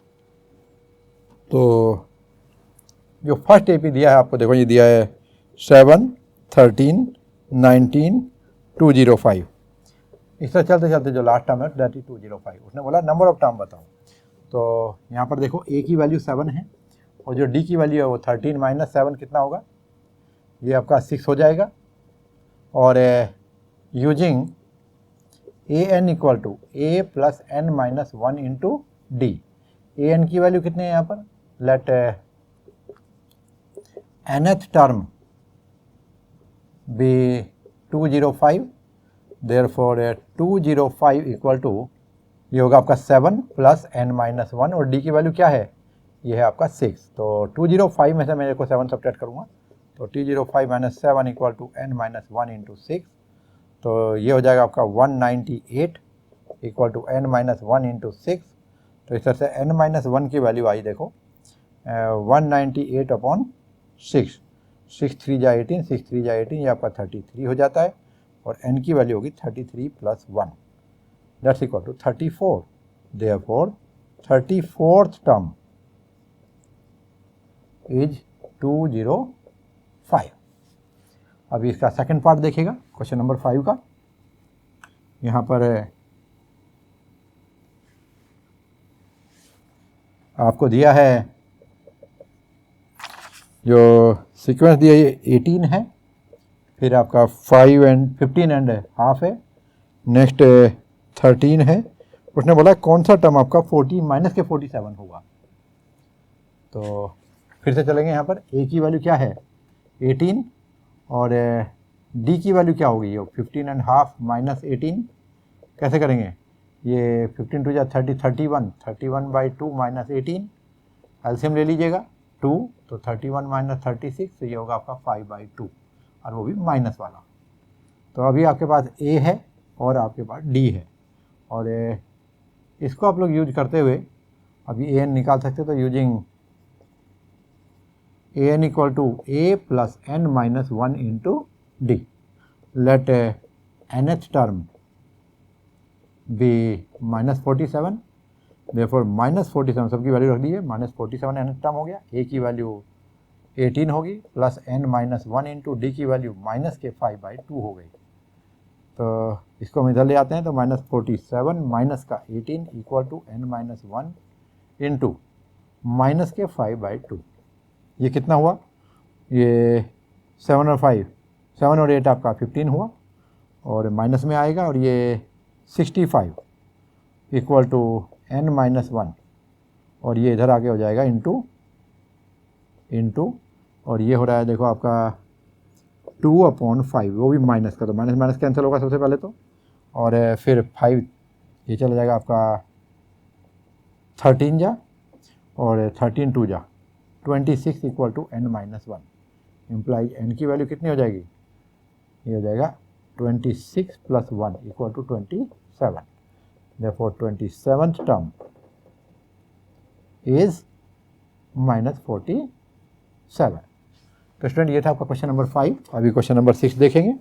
तो जो फर्स्ट एपी दिया है आपको, देखो ये दिया है 7, 13, 19, 205। इस तरह चलते चलते जो लास्ट टर्म है दैट इज 205। उसने बोला नंबर ऑफ टर्म बताओ, तो यहाँ पर देखो ए की वैल्यू 7 है और जो डी की वैल्यू है वो 13 माइनस 7 कितना होगा, ये आपका 6 हो जाएगा। और using A N equal to A plus N minus 1 into D, A N की वैल्यू कितनी है यहाँ पर, let nth term be 205, therefore 205 equal to, ये होगा आपका 7 प्लस n माइनस 1 और d की वैल्यू क्या है, ये है आपका 6। तो 205 में से मैं को 7 सब्ट्रैक्ट करूँगा, तो 205 minus 7 equal to n minus 1 into 6, तो ये हो जाएगा आपका 198 equal to n minus 1 into 6। तो इस तरह से n माइनस 1 की वैल्यू आई देखो 198 अपॉन 6, 6 3 जा 18, 6 3 जा 18, ये आपका 33 हो जाता है और n की वैल्यू होगी 33 plus 1, that's equal to 34। Therefore 34th term is 205। अभी इसका सेकंड पार्ट देखिएगा क्वेश्चन नंबर 5 का। यहाँ पर आपको दिया है, जो सीक्वेंस दिया है 18 है, फिर आपका 5 एंड 15 एंड हाफ है, नेक्स्ट 13 है। उसने बोला कौन सा टर्म आपका 40 माइनस के 47 होगा। तो फिर से चलेंगे, यहाँ पर ए की वैल्यू क्या है 18 और डी की वैल्यू क्या होगी, ये 15 एंड हाफ माइनस 18, कैसे करेंगे, ये 15 टू जा 30, 31, 31 बाई 2 माइनस 18, एलसीएम ले लीजिएगा 2, तो 31 माइनस 36, तो ये होगा आपका 5/2 और वो भी माइनस वाला। तो अभी आपके पास ए है और आपके पास डी है और इसको आप लोग यूज करते हुए अभी ए एन निकाल सकते, तो using A N equal to A plus N minus 1 into D, let nth term be minus 47, therefore minus 47 सबकी वैल्यू रख दीजिए, माइनस 47 nth टर्म हो गया, ए की वैल्यू 18 होगी plus n minus 1 into D की वैल्यू माइनस के 5/2 हो गई। तो इसको हम इधर ले आते हैं, तो माइनस 47 माइनस का 18 equal to n minus 1 into minus के 5/2, ये कितना हुआ, ये 7 और 5, 7 और 8 आपका 15 हुआ और माइनस में आएगा, और ये 65 इक्वल टू n माइनस 1 और ये इधर आगे हो जाएगा इंटू और ये हो रहा है देखो आपका 2/5, वो भी माइनस का, तो माइनस माइनस कैंसिल होगा सबसे पहले तो, और फिर 5 ये चला जाएगा आपका 13 जा और 13 2 जा 26 equal to n minus 1, implies n की वैल्यू कितनी हो जाएगी, ये हो जाएगा 26 plus 1 equal to 27, therefore 27th term is minus 47। तो स्टूडेंट ये था आपका क्वेश्चन नंबर 5। अभी क्वेश्चन नंबर 6 देखेंगे।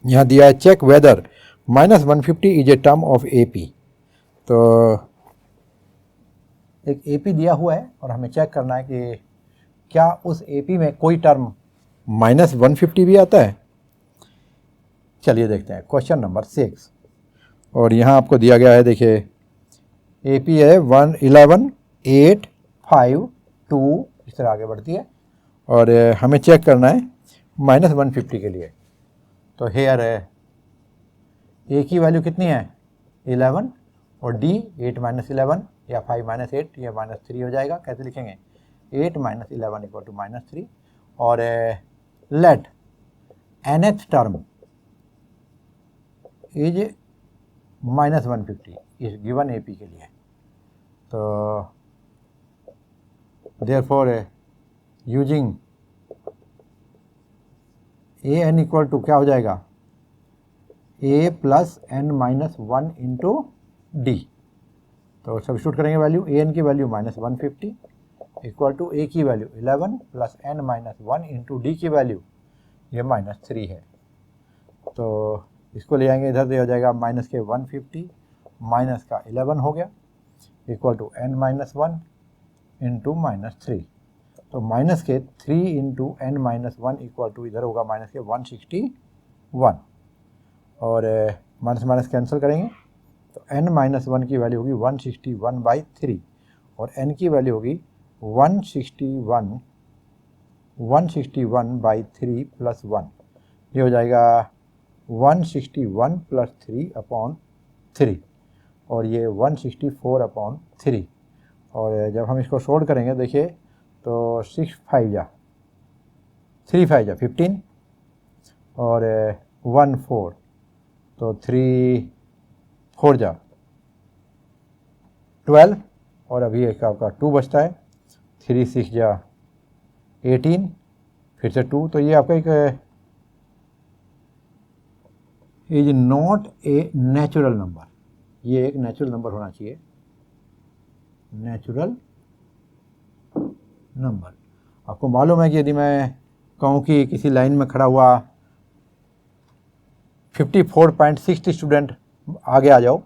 यहाँ दिया है check whether -150 is a term of AP। तो एक AP दिया हुआ है और हमें चेक करना है कि क्या उस AP में कोई टर्म -150 भी आता है। चलिए देखते हैं क्वेश्चन नंबर 6। और यहाँ आपको दिया गया है, देखिए AP है 1, 11, 8, 5, 2 इस तरह आगे बढ़ती है और हमें चेक करना है -150 के लिए। तो हेयर A की वैल्यू कितनी है 11 और D 8 - 11 या 5 - 8 या -3 हो जाएगा। कैसे लिखेंगे 8 - 11 इक्वल टू -3 और लेट nth टर्म इज -150 इस गिवन AP के लिए। तो therefore using an equal to क्या हो जाएगा a plus n - 1 into D। तो सब्स्टिट्यूट करेंगे वैल्यू, an की वैल्यू -150 इक्वल टू a की value 11 plus n - 1 into D की वैल्यू ये -3 है। तो इसको ले आएंगे इधर, से हो जाएगा माइनस के 150 माइनस का 11 हो गया इक्वल टू n - 1 इंटू -3। तो माइनस के 3 इंटू n - 1 इक्वल टू इधर होगा माइनस के 161 और माइनस माइनस कैंसिल करेंगे तो n - 1 की वैल्यू होगी 161/3 और n की वैल्यू होगी 161/3 प्लस 1। ये हो जाएगा 161 प्लस 3/3 और ये 164/3। और जब हम इसको सोल्व करेंगे देखिए तो 6 5 जा 3 5 जा 15 और 1 4 तो 3 4 जा 12 और अभी एक आपका 2 बचता है 3 6 जा 18 फिर से 2। तो ये आपका एक is not a natural number, ये एक नेचुरल नंबर होना चाहिए, नेचुरल नंबर। आपको मालूम है कि यदि मैं कहूँ कि किसी लाइन में खड़ा हुआ 54.60 स्टूडेंट आगे आ जाओ,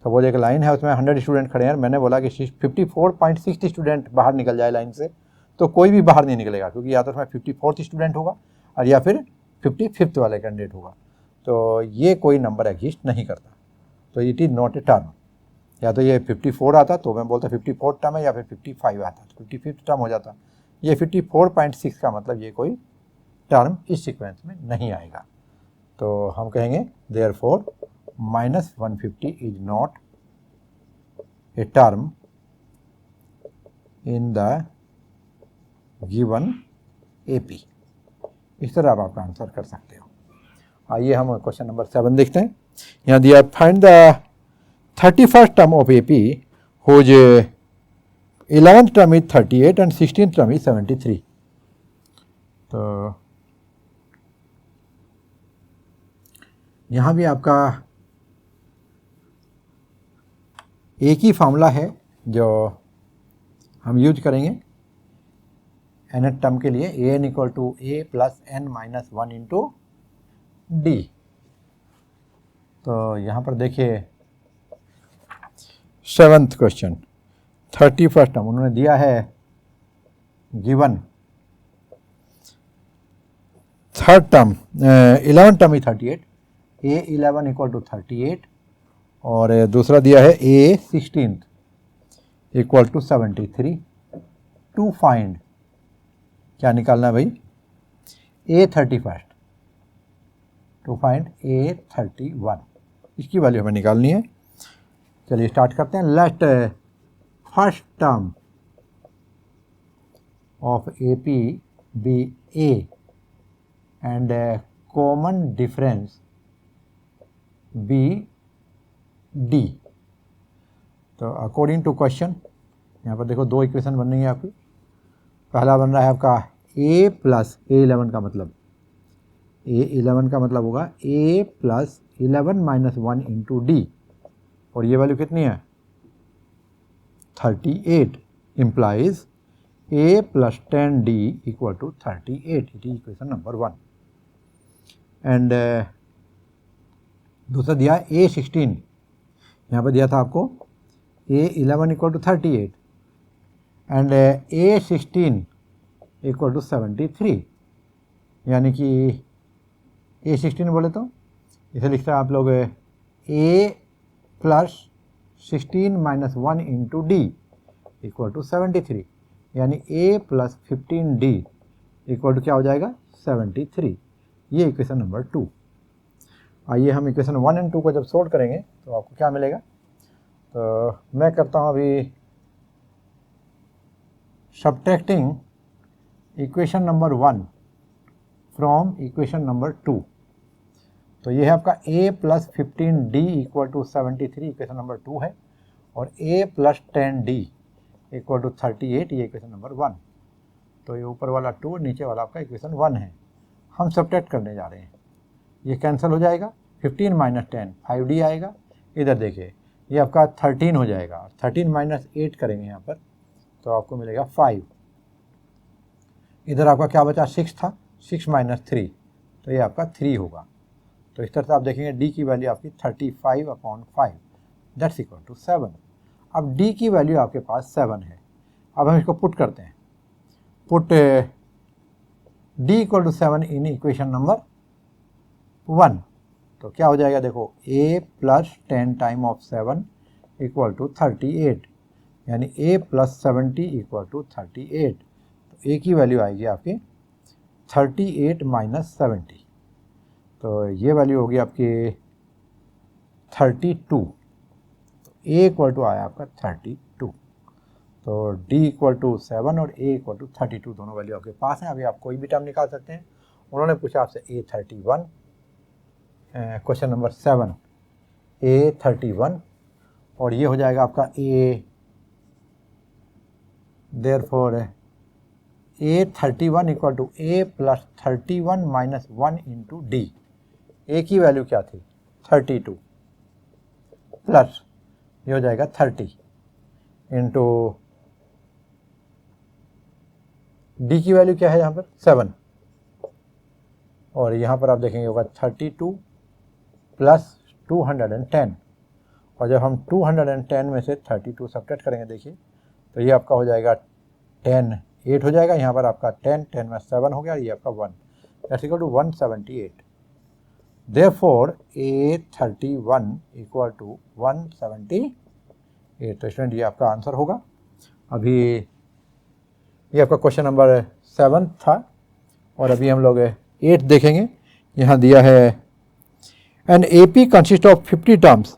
तो वो एक लाइन है उसमें 100 स्टूडेंट खड़े हैं, मैंने बोला कि 54.60 स्टूडेंट बाहर निकल जाए लाइन से, तो कोई भी बाहर नहीं निकलेगा क्योंकि या तो उसमें 54th स्टूडेंट होगा और या फिर 55th वाले कैंडिडेट होगा। तो ये कोई नंबर एग्जिस्ट नहीं करता, तो it is not a term. या तो ये 54 आता तो मैं बोलता 54 टर्म है या फिर 55 आता तो 55th टर्म हो जाता। ये 54.6 का मतलब ये कोई टर्म इस सीक्वेंस में नहीं आएगा। तो हम कहेंगे therefore -150 is not a term in the given AP। इस तरह आप आपका आंसर कर सकते हो। आइए हम क्वेश्चन नंबर 7 देखते हैं। यहाँ दिया find the 31st term of AP whose 11th term is 38 and 16th term is 73। तो यहाँ भी आपका एक ही फार्मूला है जो हम यूज करेंगे nth टर्म के लिए, an equal to a plus n - 1 into D। तो यहाँ पर देखिए 7th क्वेश्चन 31st टर्म उन्होंने दिया है given 3rd term 11th term is 38, a11 equal to 38 और दूसरा दिया है a16 equal to 73। To find क्या निकालना है भाई a31, टू फाइंड a31 इसकी वैल्यू हमें निकालनी है। चलिए स्टार्ट करते हैं। Let first term of AP be a and common difference be D। तो अकॉर्डिंग टू क्वेश्चन यहाँ पर देखो दो इक्वेशन बन रही है आपकी। पहला बन रहा है आपका a प्लस a11 का मतलब a11 का मतलब होगा a प्लस 11 - 1 इंटू D और ये वैल्यू कितनी है 38 implies a plus 10D equal to 38। It is equation number 1 and दूसरा दिया है A16, यहाँ पर दिया था आपको A11 equal to 38 and A16 equal to 73, यानी कि A16 बोले तो इसे लिखते हैं आप लोग A plus 16 minus 1 into D equal to 73, यानी A plus 15D equal to क्या हो जाएगा 73। ये इक्वेशन नंबर 2। आइए हम इक्वेशन 1 एंड 2 को जब सोल्व करेंगे तो आपको क्या मिलेगा। तो मैं करता हूँ अभी subtracting equation number 1 from equation number 2। तो ये है आपका A plus 15D equal to 73 equation number 2 है, और A plus 10D equal to 38 ये इक्वेशन नंबर 1। तो ये ऊपर वाला 2 नीचे वाला आपका इक्वेशन 1 है। हम सब्ट्रैक्ट करने जा रहे हैं, ये कैंसिल हो जाएगा, 15 माइनस 10 5D आएगा। इधर देखिए ये आपका 13 हो जाएगा, 13 माइनस 8 करेंगे यहाँ पर तो आपको मिलेगा 5। इधर आपका क्या बचा 6 था, 6 माइनस 3 तो ये आपका 3 होगा। तो इस तरह से आप देखेंगे D की वैल्यू आपकी 35/5 दैट्स इक्वल टू 7। अब D की वैल्यू आपके पास 7 है। अब हम इसको पुट करते हैं, put D equal to 7 in equation number 1। तो क्या हो जाएगा देखो A plus 10 time of 7 equal to 38, यानी A प्लस 70 इक्वल टू 38। तो A की वैल्यू आएगी आपकी 38 माइनस 70, तो ये वैल्यू होगी आपकी 32। तो A इक्वल टू आया आपका 32। तो D इक्वल टू 7 और A इक्वल टू 32 दोनों वैल्यू आपके पास हैं। अभी आप कोई भी टर्म निकाल सकते हैं। उन्होंने पूछा आपसे A31, क्वेश्चन नंबर 7 A31, और ये हो जाएगा आपका A, therefore A31 equal to A plus 31 minus 1 into D. A की वैल्यू क्या थी 32 प्लस ये हो जाएगा 30 इंटू D की वैल्यू क्या है यहाँ पर 7, और यहाँ पर आप देखेंगे होगा 32 प्लस 210, और जब हम 210 में से 32 सब्ट्रैक्ट करेंगे देखिए तो ये आपका हो जाएगा 10 8 हो जाएगा। यहाँ पर आपका 10 में 7 हो गया, ये आपका 1 that's equal to 178। Therefore A31 equal to 178। तो स्टूडेंट ये आपका आंसर होगा। अभी ये आपका क्वेश्चन नंबर 7 था, और अभी हम लोग 8 देखेंगे। यहाँ दिया है an AP consist of 50 terms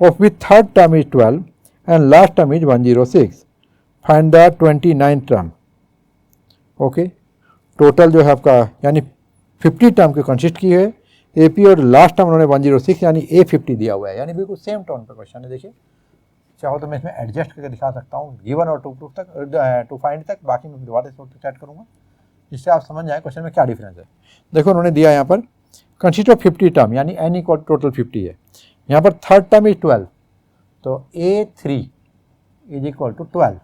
of which third term is 12 and last term is 106. Find the 29th term. Okay, total जो है आपका यानी 50 टर्म के कंसिस्ट की है AP, और लास्ट टर्म उन्होंने 106 यानी A50 दिया हुआ है, यानी बिल्कुल सेम टर्म पे क्वेश्चन है। देखिए चाहो तो मैं इसमें एडजस्ट करके दिखा सकता हूँ गिवन और टू प्रूफ तक, टू फाइंड तक, बाकी मैं दोबारा से चैट करूँगा जिससे आप समझ जाए क्वेश्चन में क्या डिफरेंस है। देखो उन्होंने दिया यहाँ पर कंसिस्ट ऑफ 50 टर्म यानी N इक्वल टोटल 50 है। यहाँ पर थर्ड टर्म इज 12, तो A3 इज इक्वल टू 12,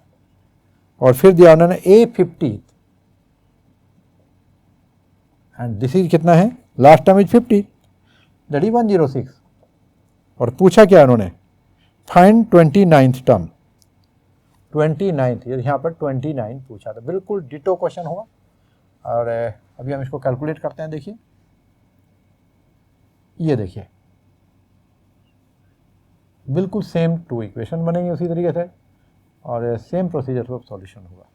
और फिर दिया उन्होंने A50 एंड दिस इज कितना है last term is 50 that is 106, और पूछा क्या उन्होंने फाइंड 29th टर्म। 29th यहाँ पर 29 पूछा, तो बिल्कुल डिटो क्वेश्चन हुआ। और अभी हम इसको कैलकुलेट करते हैं। देखिए ये देखिए बिल्कुल सेम 2 इक्वेशन बनेंगे उसी तरीके से, और सेम प्रोसीजर पर सॉल्यूशन होगा।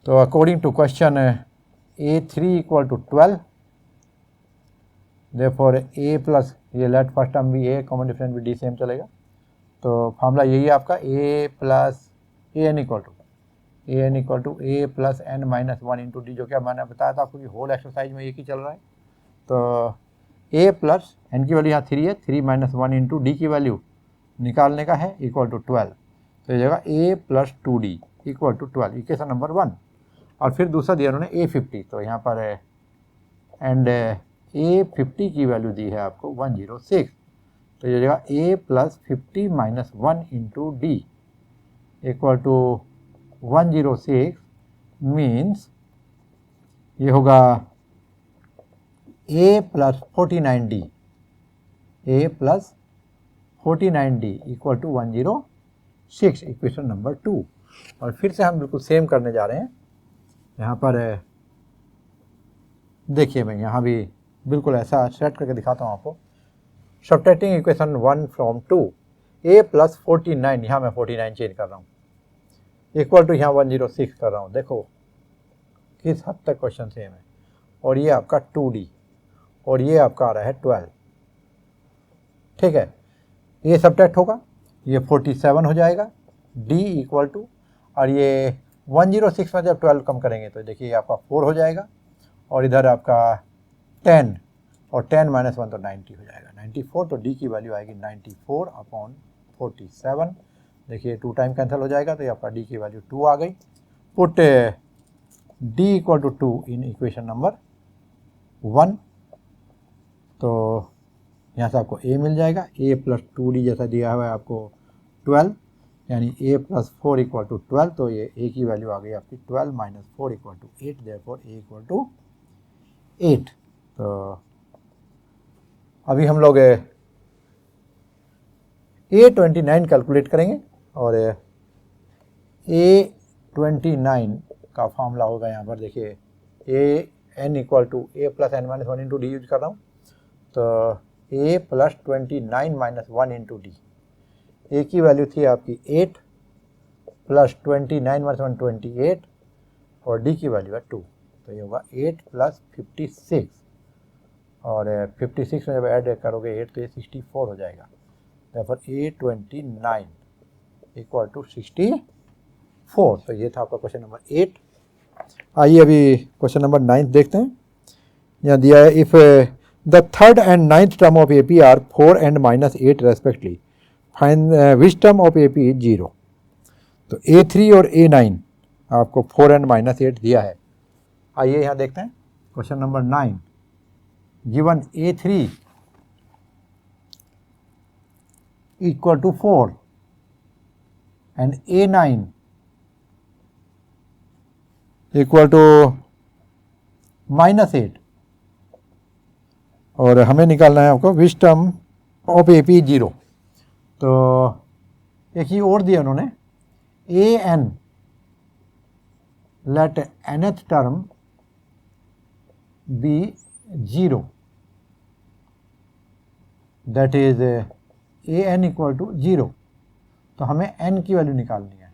तो according to question A3 equal to 12, therefore A plus ये लेट फर्स्ट टर्म भी A कॉमन डिफरेंस भी D सेम चलेगा। तो फार्मूला यही है आपका A plus AN equal to A plus N minus 1 into D, जो क्या मैंने बताया था आपको कि होल एक्सरसाइज में एक ही चल रहा है। तो A प्लस N की वैल्यू यहाँ 3 है, 3 माइनस 1 इंटू डी की वैल्यू निकालने का है इक्वल टू 12। तो ये जगह A plus 2D equal to 12 equation number 1। और फिर दूसरा दिया उन्होंने A50, तो यहाँ पर एंड A50 की वैल्यू दी है आपको 106। तो ये जगह A plus 50 minus 1 into D equal to 106 means ये होगा a plus 49d, a plus 49d equal to 106, equation number 2। और फिर से हम बिल्कुल सेम करने जा रहे हैं। यहाँ पर देखिए, मैं यहाँ भी बिल्कुल ऐसा सेट करके दिखाता हूँ आपको। Subtracting equation 1 from 2, a plus 49, यहाँ मैं 49 चेंज कर रहा हूँ, इक्वल टू यहाँ 106 कर रहा हूँ। देखो किस हद तक क्वेश्चन सेम है। और ये आपका 2d और ये आपका आ रहा है 12, ठीक है। ये सब्ट्रैक्ट होगा, ये 47 हो जाएगा, d इक्वल टू, और ये 106 में जब 12 कम करेंगे तो देखिए आपका 4 हो जाएगा, और इधर आपका 10, और 10 माइनस 1 तो 90 हो जाएगा, 94। तो d की वैल्यू आएगी 94 अपॉन 47। देखिए 2 टाइम कैंसिल हो जाएगा, तो ये आपका d की वैल्यू 2 आ गई। Put d equal to 2 in equation number 1, तो यहाँ से आपको a मिल जाएगा। a प्लस 2d जैसा दिया हुआ है आपको 12, यानी a प्लस 4 इक्वल टू 12, तो ये a की वैल्यू आ गई आपकी 12 minus 4 equal to 8, therefore a equal to 8। तो अभी हम लोग A29 कैलकुलेट करेंगे, और A29 का फॉर्मूला होगा यहाँ पर देखिए, an equal to a plus n minus 1 into D use कर रहा हूँ, तो a plus 29 minus 1 into D, a की वैल्यू थी आपकी 8 प्लस 29 माइनस 1 28, और d की वैल्यू है 2, तो ये होगा 8 प्लस 56, और 56 में जब ऐड करोगे 8 तो ये 64 हो जाएगा। तब A29 इक्वल टू 64। तो ये था आपका क्वेश्चन नंबर 8। आइए अभी क्वेश्चन नंबर 9 देखते हैं। यहाँ दिया है, if the third and ninth term of AP are 4 and -8 respectively, find which term of AP is 0। तो A3 और A9 आपको 4 and -8 दिया है। आइए यहाँ देखते हैं question number 9। Given A3 equal to 4 and A9 equal to -8, और हमें निकालना है आपको विच टर्म ऑफ AP 0। तो एक ही और दिया उन्होंने, AN let nth term be 0, that is AN equal to 0। तो हमें n की वैल्यू निकालनी है।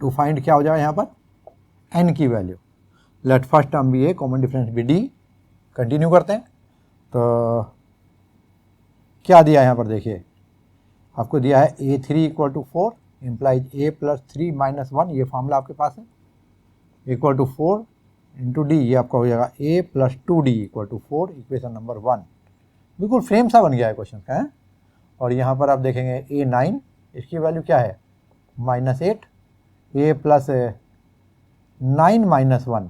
टू फाइंड क्या हो जाएगा यहाँ पर, n की value. Let first term be A, common difference be D. Continue करते हैं। तो क्या दिया है यहाँ पर देखिए, आपको दिया है A3 equal to 4 implies A plus 3 minus 1, ये फॉर्मूला आपके पास है, इक्वल टू 4 इंटू डी, ये आपका हो जाएगा A plus 2D equal to 4, equation number 1। बिल्कुल फ्रेम सा बन गया है क्वेश्चन का है। और यहाँ पर आप देखेंगे A9, इसकी वैल्यू क्या है, -8, A plus 9 minus 1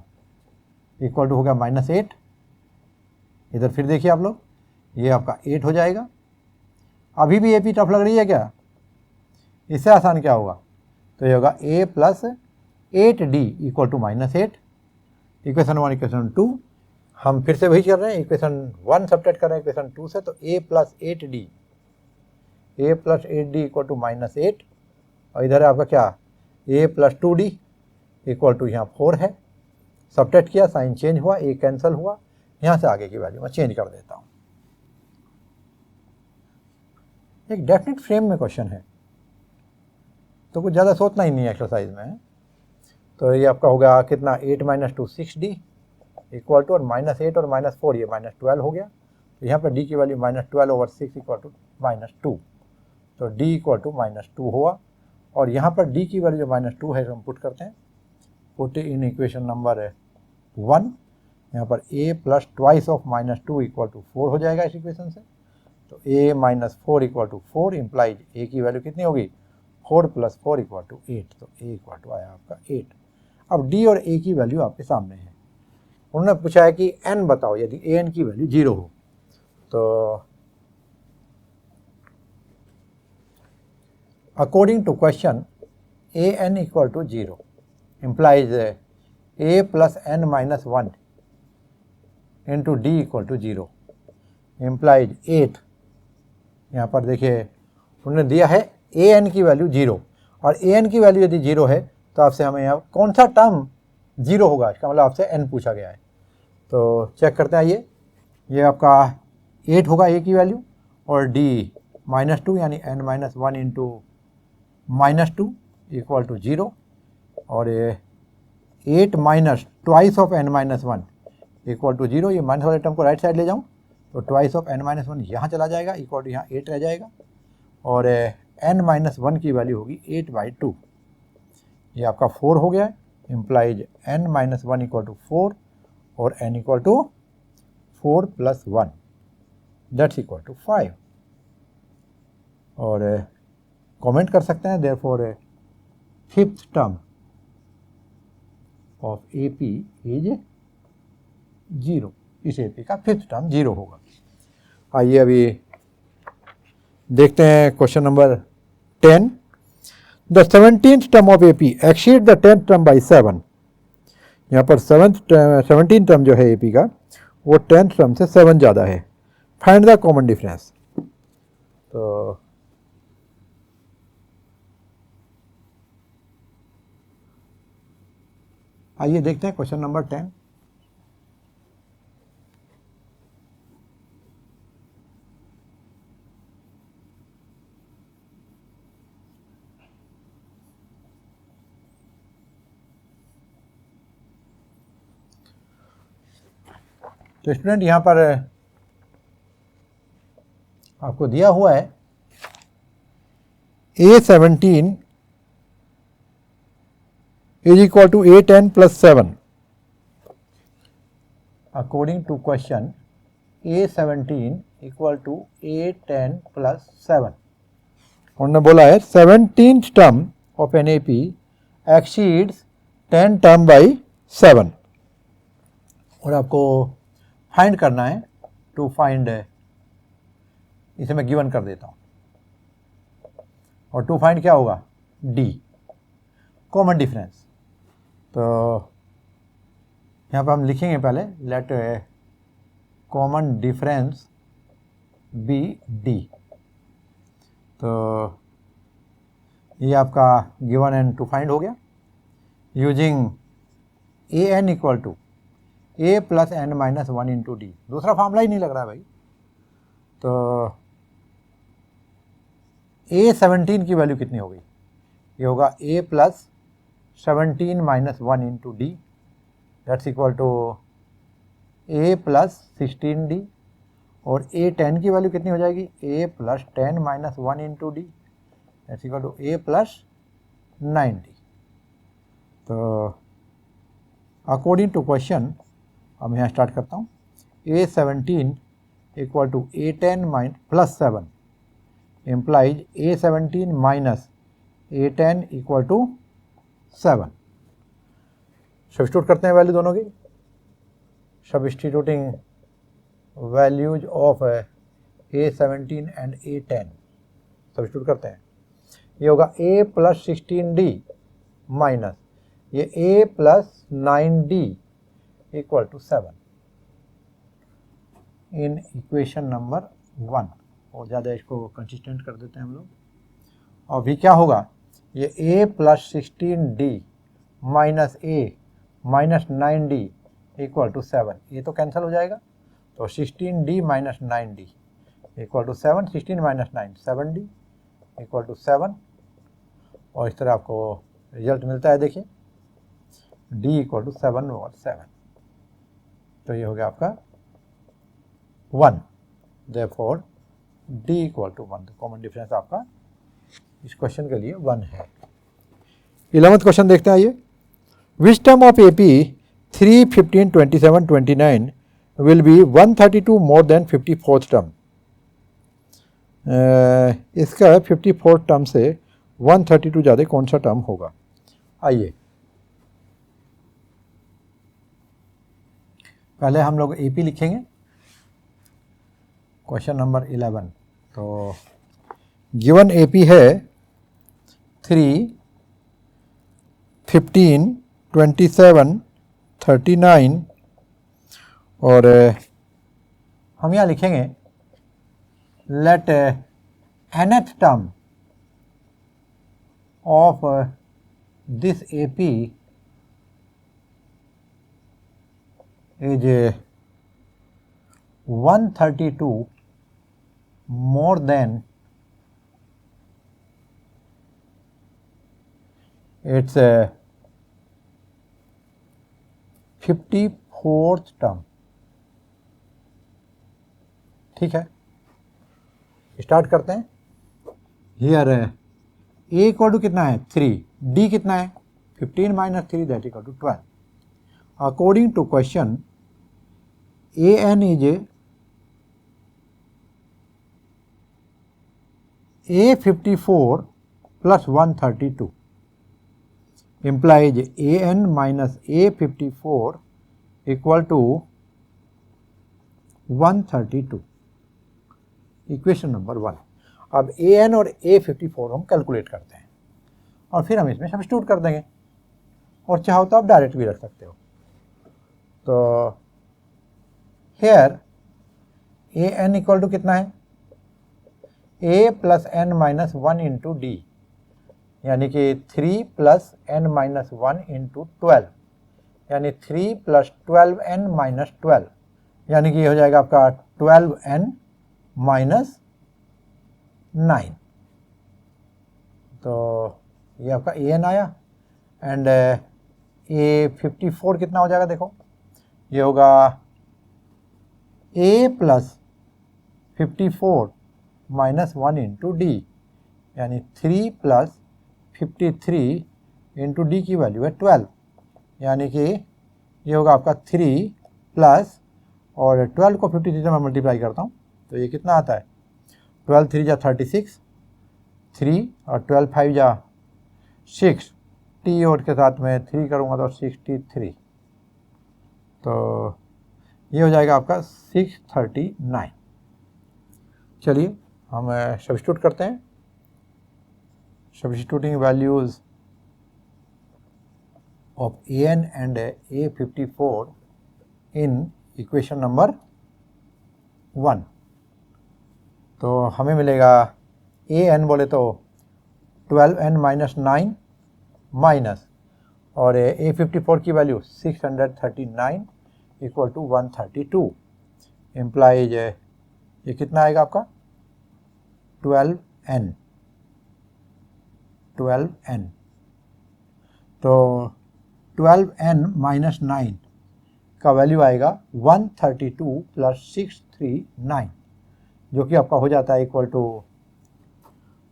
equal to हो गया -8। इधर फिर देखिए आप लोग, ये आपका 8 हो जाएगा। अभी भी AP टफ लग रही है क्या, इससे आसान क्या होगा, तो ये होगा A plus 8D equal to -8, equation 1 equation 2। हम फिर से वही कर रहे हैं, इक्वेशन 1 सब्ट्रैक्ट कर रहे हैं इक्वेशन 2 से, तो A plus 8D equal to -8, और इधर है आपका क्या, A plus 2D equal to यहाँ 4 है। सब्ट्रैक्ट किया, साइन चेंज हुआ, A कैंसिल हुआ, यहाँ से आगे की वैल्यू मैं चेंज कर देता हूँ। एक डेफिनेट फ्रेम में क्वेश्चन है, तो कुछ ज़्यादा सोचना ही नहीं है एक्सरसाइज में। तो ये आपका होगा कितना, 8 माइनस 2 6D इक्वल टू, और -8 और -4 ये -12 हो गया। तो यहाँ पर D की वैल्यू -12 ओवर 6 इक्वल टू -2, तो D इक्वल टू -2 हुआ। और यहाँ पर D की वैल्यू जो -2 है हम पुट करते हैं, पुट इन इक्वेशन नंबर 1। यहाँ पर A plus twice of -2 equal to 4 हो जाएगा इस इक्वेशन से। तो A minus 4 equal to 4 implies A की वैल्यू कितनी होगी, 4 प्लस 4 इक्वल टू 8, तो A इक्वल टू आया आपका 8। अब D और A की वैल्यू आपके सामने है। उन्होंने पूछा है कि n बताओ यदि AN की वैल्यू 0 हो। तो according to question AN equal to 0 implies A plus n minus 1 into D equal to 0 implies 8। यहाँ पर देखिए उन्होंने दिया है ए एन की वैल्यू 0, और ए एन की वैल्यू यदि 0 है तो आपसे हमें यहाँ कौन सा टर्म 0 होगा, इसका मतलब आपसे एन पूछा गया है। तो चेक करते हैं, ये आपका 8 होगा ए की वैल्यू, और डी -2 यानी n - 1 इंटू -2 इक्वल टू 0, और ये 8 minus twice of n - 1 equal to 0। ये माइनस वाले टर्म को राइट साइड ले जाऊँ तो ट्वाइस ऑफ n - 1 यहाँ चला जाएगा, इक्वल टू यहाँ 8 रह जाएगा, और n - 1 की वैल्यू होगी 8/2। ये आपका 4 हो गया है, इम्प्लाइज n - 1 इक्वल टू 4 और n equal to 4 + 1 that's equal to 5। और कमेंट कर सकते हैं, therefore fifth term of AP is 0। इस AP का फिफ्थ टर्म 0 होगा। आइए अभी देखते हैं question number 10। The 17th term of AP exceed the 10th term by 7। यहाँ पर 17 टर्म जो है AP का वो 10th टर्म से 7 ज़्यादा है। Find the common difference. तो आइए देखते हैं क्वेश्चन नंबर 10। तो स्टूडेंट यहाँ पर आपको दिया हुआ है A17 is equal to A10 plus 7। According to question, A17 equal to A10 plus 7। उन्होंने बोला है 17th term of an AP exceeds 10 term by 7, और आपको फाइंड करना है। टू फाइंड, इसे मैं गिवन कर देता हूँ, और टू फाइंड क्या होगा, डी कॉमन डिफरेंस। तो यहाँ पर हम लिखेंगे पहले let common difference be D. तो ये आपका गिवन एंड टू फाइंड हो गया using A N equal to A plus n - 1 into D. दूसरा फार्मूला ही नहीं लग रहा है भाई। तो A17 की वैल्यू कितनी होगी, ये होगा A plus 17 - 1 into D that's equal to A plus 16D, और A10 की वैल्यू कितनी हो जाएगी, A plus 10 - 1 into D that's equal to A plus 9D। तो अकॉर्डिंग टू क्वेश्चन अब मैं यहाँ स्टार्ट करता हूँ। A17 equal to A10 plus 7 implies A17 minus A10 equal to 7। Substitute करते हैं वैल्यू दोनों की। Substituting values of A17 and A10 substitute करते हैं। ये होगा A प्लस 16D माइनस ये A plus 9D equal to 7 in equation number 1। और ज़्यादा इसको कंसिस्टेंट कर देते हैं हम लोग। और भी क्या होगा, ये A plus 16D minus A minus 9D equal to 7। ये तो कैंसिल हो जाएगा, तो 16D minus 9D equal to 7। 16 minus 9 7D equal to 7, और इस तरह आपको रिजल्ट मिलता है। देखिए D इक्वल टू 7 और 7। तो ये हो गया आपका 1, therefore D equal to 1। Common difference आपका इस क्वेश्चन के लिए 1 है। 11वां क्वेश्चन देखते हैं। आइए, विच term of AP 3, 15, 27, 29 will be 132 more than 54th term. इसका 54th टर्म से 132 ज़्यादा कौन सा टर्म होगा। आइए पहले हम लोग AP लिखेंगे, क्वेश्चन नंबर 11। तो गिवन AP है 3, 15, 27, 39 और हम यहाँ लिखेंगे let nth term of this AP is 132 more than its 54th term. ठीक है, स्टार्ट करते हैं। हियर A इक्वल टू कितना है 3, D कितना है 15 minus 3 that equal to 12। According to question AN is A54 plus 132 implies AN minus A54 equal to 132, equation number 1। अब AN और A54 हम कैलकुलेट करते हैं और फिर हम इसमें सब्स्टिट्यूट कर देंगे, और चाहो तो आप डायरेक्ट भी रख सकते हो। तो हेयर AN इक्वल टू कितना है A plus n minus 1 into D, यानी कि 3 प्लस n माइनस 1 इंटू 12, यानी 3 प्लस 12n माइनस 12, यानी कि ये हो जाएगा आपका 12n माइनस 9। तो ये आपका AN आया। एंड A54 कितना हो जाएगा, देखो ये होगा A plus 54 minus 1 into D, यानी 3 प्लस 53 इंटू डी की वैल्यू है 12, यानी कि ये होगा आपका 3 प्लस, और 12 को 53 से मैं मल्टीप्लाई करता हूँ तो ये कितना आता है 12 3 जा 36, 3 और 12 5 जा 6, टी और के साथ में 3 करूँगा तो 63, तो ये हो जाएगा आपका 639। चलिए हम सब्स्टिट्यूट करते हैं। Substituting values of AN and A54 in equation number 1। तो हमें मिलेगा AN बोले तो 12n माइनस 9 माइनस, और A54 की वैल्यू 639 इक्वल टू 132, इम्प्लाइज ये कितना आएगा आपका 12n। तो 12n माइनस 9 का वैल्यू आएगा 132 प्लस 639, जो कि आपका हो जाता है इक्वल टू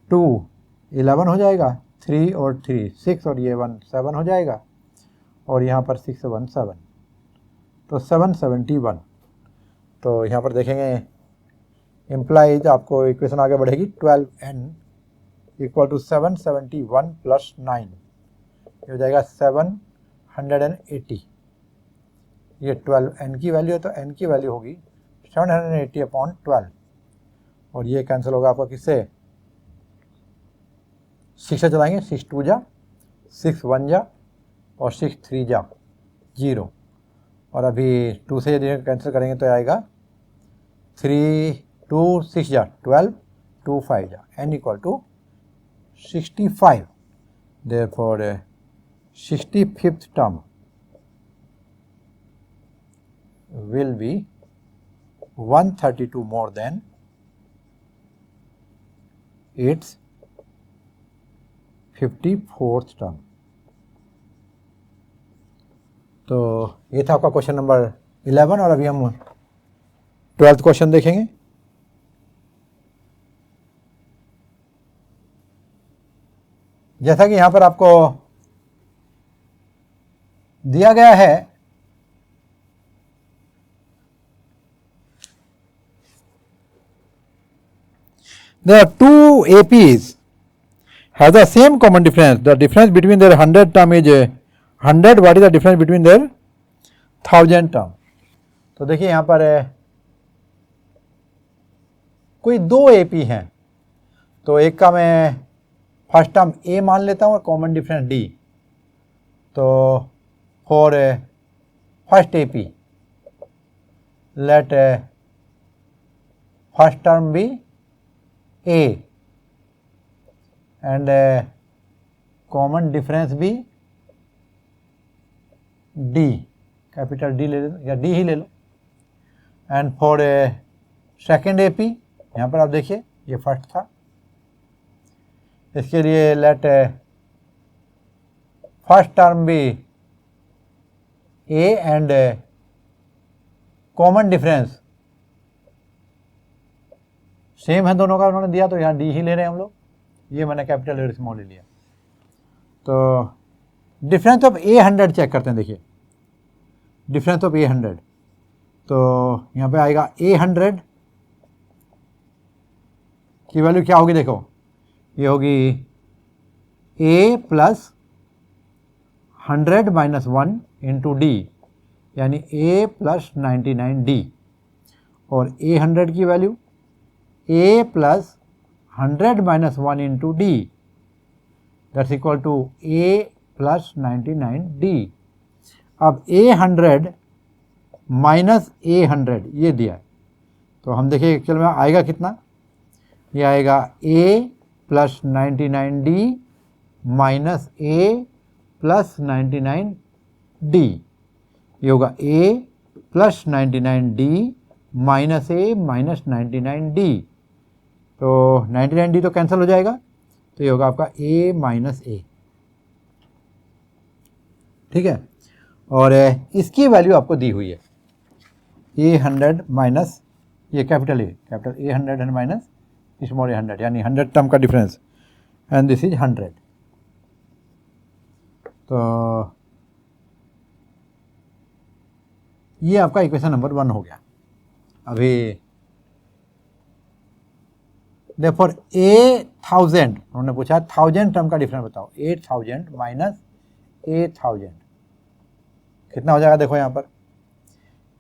2 11 हो जाएगा, 3 और 3 6 और ये 1 7 हो जाएगा, और यहाँ पर 6 1 7, तो 771। तो यहाँ पर देखेंगे इम्प्लाइज आपको इक्वेशन आगे बढ़ेगी 12n इक्वल टू 771 प्लस 9, ये हो जाएगा 780। ये 12n की वैल्यू है तो n की वैल्यू होगी 780 अपॉन 12, और ये कैंसिल होगा आपका किससे 6 से चलाएंगे, 6 2 जा 6 1 जा और 6 3 जा 0, और अभी 2 से यदि कैंसिल करेंगे तो आएगा 3 2 6 जा 12 2 5 जा, n equal to 65। Therefore 65th term will be 132 more than its 54th term. तो ये था आपका क्वेश्चन नंबर 11, और अभी हम 12th क्वेश्चन देखेंगे। जैसा कि यहाँ पर आपको दिया गया है, there are two APs have the same common difference. The difference between their 100 term is 100. What is the difference between their 1000 term? तो देखिए यहाँ पर कोई दो AP हैं, तो एक का मैं फर्स्ट टर्म A मान लेता हूँ और कॉमन डिफरेंस D। तो for first AP let first term be a and common difference be d, capital D ले लो या डी ही ले लो। And for second A P, यहाँ पर आप देखिए ये फर्स्ट था, इसके लिए let first term be a and common difference same है दोनों का, उन्होंने दिया तो यहाँ डी ही ले रहे हैं हम लोग, ये मैंने कैपिटल और स्मॉल ले लिया। तो डिफरेंस ऑफ A100 चेक करते हैं, देखिए डिफरेंस ऑफ A100, तो यहाँ पे आएगा A100 की वैल्यू क्या होगी, देखो ये होगी A plus 100 minus 1 into D, यानी A प्लस 99D, और A100 की value A plus 100 minus 1 into D, that's equal to A plus 99D। अब A100 माइनस A100 ये दिया है, तो हम देखिए एक्चुअल में आएगा कितना, ये आएगा A plus 99D minus A plus 99D, ये होगा A plus 99D minus A minus 99D, तो 99D तो कैंसिल हो जाएगा, तो ये होगा आपका A माइनस A, ठीक है। और इसकी वैल्यू आपको दी हुई है A100 माइनस ये capital A100 and minus small A100, यानी 100 टर्म का डिफरेंस, एंड दिस इज 100। तो ये आपका इक्वेशन नंबर 1 हो गया। अभी देयरफॉर 8000 उन्होंने पूछा 1000 टर्म का डिफरेंस बताओ, 8000 माइनस 8000 कितना हो जाएगा, देखो यहाँ पर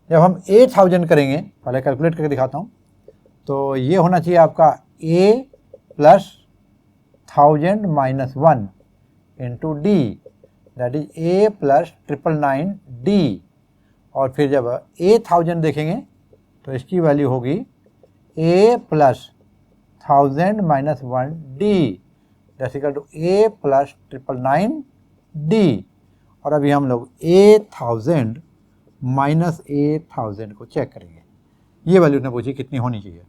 जब हम 8000 करेंगे, पहले कैलकुलेट करके दिखाता हूँ, तो ये होना चाहिए आपका A plus 1000 minus 1 into D, that is A plus 999D, और फिर जब 8000 देखेंगे तो इसकी वैल्यू होगी A plus 1000 minus 1D, that's equal to A plus 999D। और अभी हम लोग 8000 माइनस 8000 को चेक करेंगे, ये वैल्यू ने पूछी कितनी होनी चाहिए,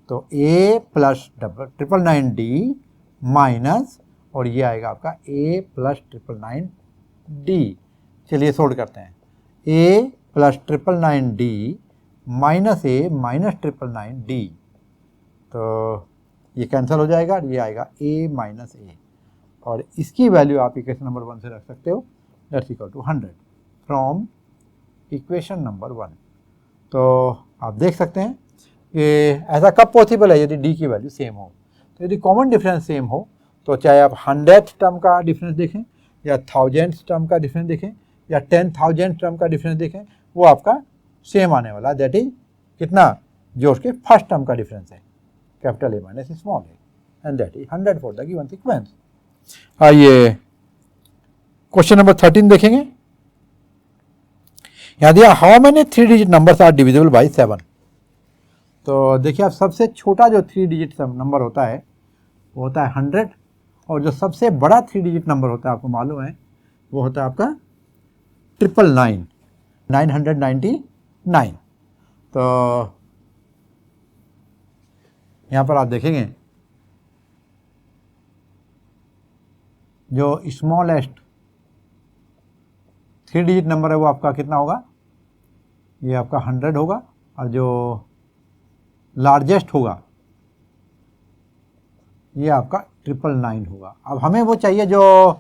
तो A प्लस 999D माइनस, और ये आएगा आपका A प्लस 999D। चलिए सोल्व करते हैं, A plus 999D minus A minus 999D, तो ये कैंसिल हो जाएगा, ये आएगा A माइनस A, और इसकी वैल्यू आप इक्वेशन नंबर 1 से रख सकते हो, that's equal to 100 from equation number 1। तो आप देख सकते हैं कि ऐसा कब पॉसिबल है, यदि डी की वैल्यू सेम हो। तो यदि कॉमन डिफरेंस सेम हो, तो चाहे आप 100th टर्म का डिफरेंस देखें, या 1000th टर्म का डिफरेंस देखें, या 10,000 टर्म का डिफरेंस देखें, वो आपका सेम आने वाला, दैट इज कितना, जो उसके फर्स्ट टर्म का डिफरेंस है, capital A minus small A, and that is 100 for the given sequence. आइए क्वेश्चन नंबर 13 देखेंगे। यहाँ दिया how many 3 digit numbers are divisible by 7। तो देखिए आप सबसे छोटा जो 3 डिजिट नंबर होता है वो होता है 100, और जो सबसे बड़ा 3 डिजिट नंबर होता है आपको मालूम है वो होता है आपका 999। तो यहाँ पर आप देखेंगे जो स्मॉलेस्ट 3 डिजिट नंबर है वो आपका कितना होगा, ये आपका 100 होगा, और जो लार्जेस्ट होगा ये आपका 999 होगा। अब हमें वो चाहिए जो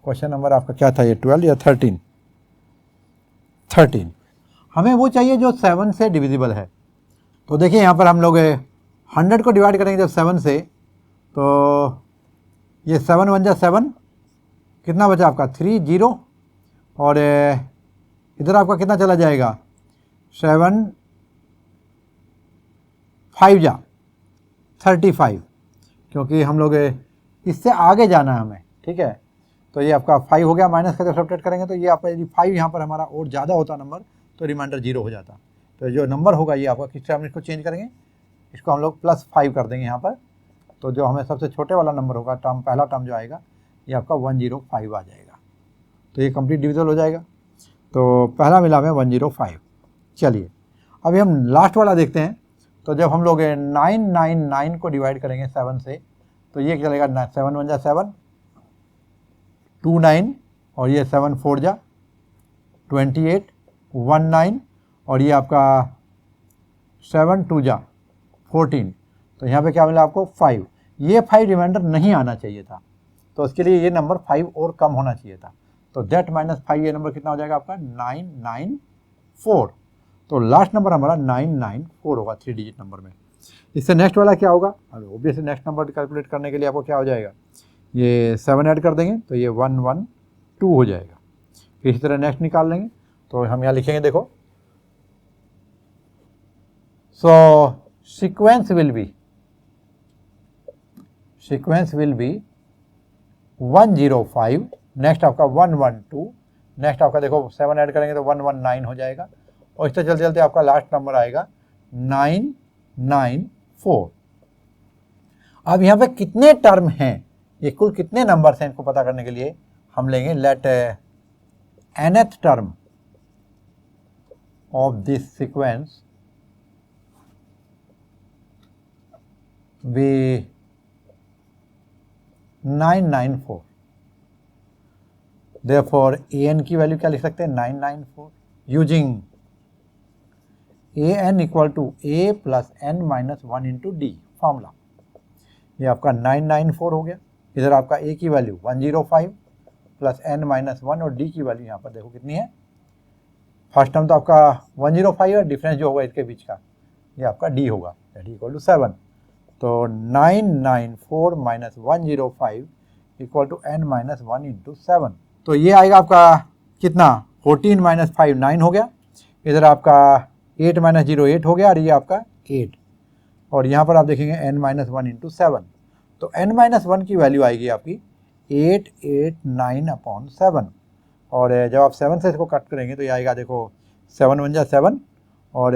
क्वेश्चन नंबर आपका क्या था, ये 12 या 13, हमें वो चाहिए जो 7 से डिविजिबल है। तो देखिए यहाँ पर हम लोग 100 को डिवाइड करेंगे जब 7 से, तो ये 7 1 जा 7, कितना बचा आपका 3 0, और इधर आपका कितना चला जाएगा 7 5 जा 35, क्योंकि हम लोग इससे आगे जाना है हमें, ठीक है। तो ये आपका 5 हो गया, माइनस का जब सब्ट्रैक्ट करेंगे तो ये आपका यदि 5 यहाँ पर हमारा और ज़्यादा होता नंबर तो रिमाइंडर 0 हो जाता। तो जो नंबर होगा ये आपका किस तरह हम इसको चेंज करेंगे, इसको हम लोग +5 कर देंगे यहाँ पर। तो जो हमें सबसे छोटे वाला नंबर होगा, टर्म पहला टर्म जो आएगा ये आपका 105 आ जाएगा। तो ये कंप्लीट डिविजल हो जाएगा। तो पहला मिला हमें 105। चलिए अभी हम लास्ट वाला देखते हैं। तो जब हम लोग 999 को डिवाइड करेंगे 7 से, तो ये चलेगा 7 1 जा 7, 2 9 और ये 7 4 जा 28, 1 9 और ये आपका 7 2 जा 14। तो यहाँ पे क्या मिला आपको 5। ये 5 रिमाइंडर नहीं आना चाहिए था, तो उसके लिए ये नंबर 5 और कम होना चाहिए था। तो दैट -5 ये नंबर कितना हो जाएगा आपका 994। तो लास्ट नंबर हमारा 994 होगा 3 डिजिट नंबर में। इससे नेक्स्ट वाला क्या होगा, अब ऑब्वियसली नेक्स्ट नंबर कैलकुलेट करने के लिए आपको क्या हो जाएगा, ये 7 ऐड कर देंगे तो ये 112 हो जाएगा। फिर इसी तरह नेक्स्ट निकाल लेंगे। तो हम यहाँ लिखेंगे, देखो, सो सीक्वेंस विल बी 105, नेक्स्ट आपका 112, नेक्स्ट आपका देखो 7 ऐड करेंगे तो 119 हो जाएगा। और इस तरह चलते चलते आपका लास्ट नंबर आएगा 994। अब यहाँ पे कितने टर्म हैं, ये कुल कितने नंबर्स हैं, इनको पता करने के लिए हम लेंगे let nth term of this sequence be 994। Therefore an की वैल्यू क्या लिख सकते हैं 994 using an equal to a plus n minus 1 into D formula. ये आपका 994 हो गया। इधर आपका a की वैल्यू 105 प्लस n माइनस 1 और d की वैल्यू यहाँ पर देखो कितनी है। फर्स्ट टर्म तो आपका 105 है, डिफरेंस जो होगा इसके बीच का ये आपका d होगा, दैट इक्वल टू 7। तो 994 minus 105 equal to n minus 1 into 7। तो ये आएगा आपका कितना 14 माइनस 5 9 हो गया। इधर आपका 8 माइनस 0 8 हो गया और ये आपका 8। और यहाँ पर आप देखेंगे n माइनस 1 इंटू 7। तो n माइनस 1 की वैल्यू आएगी आपकी 889/7। और जब आप 7 से इसको कट करेंगे तो ये आएगा, देखो 7 1 जा 7 और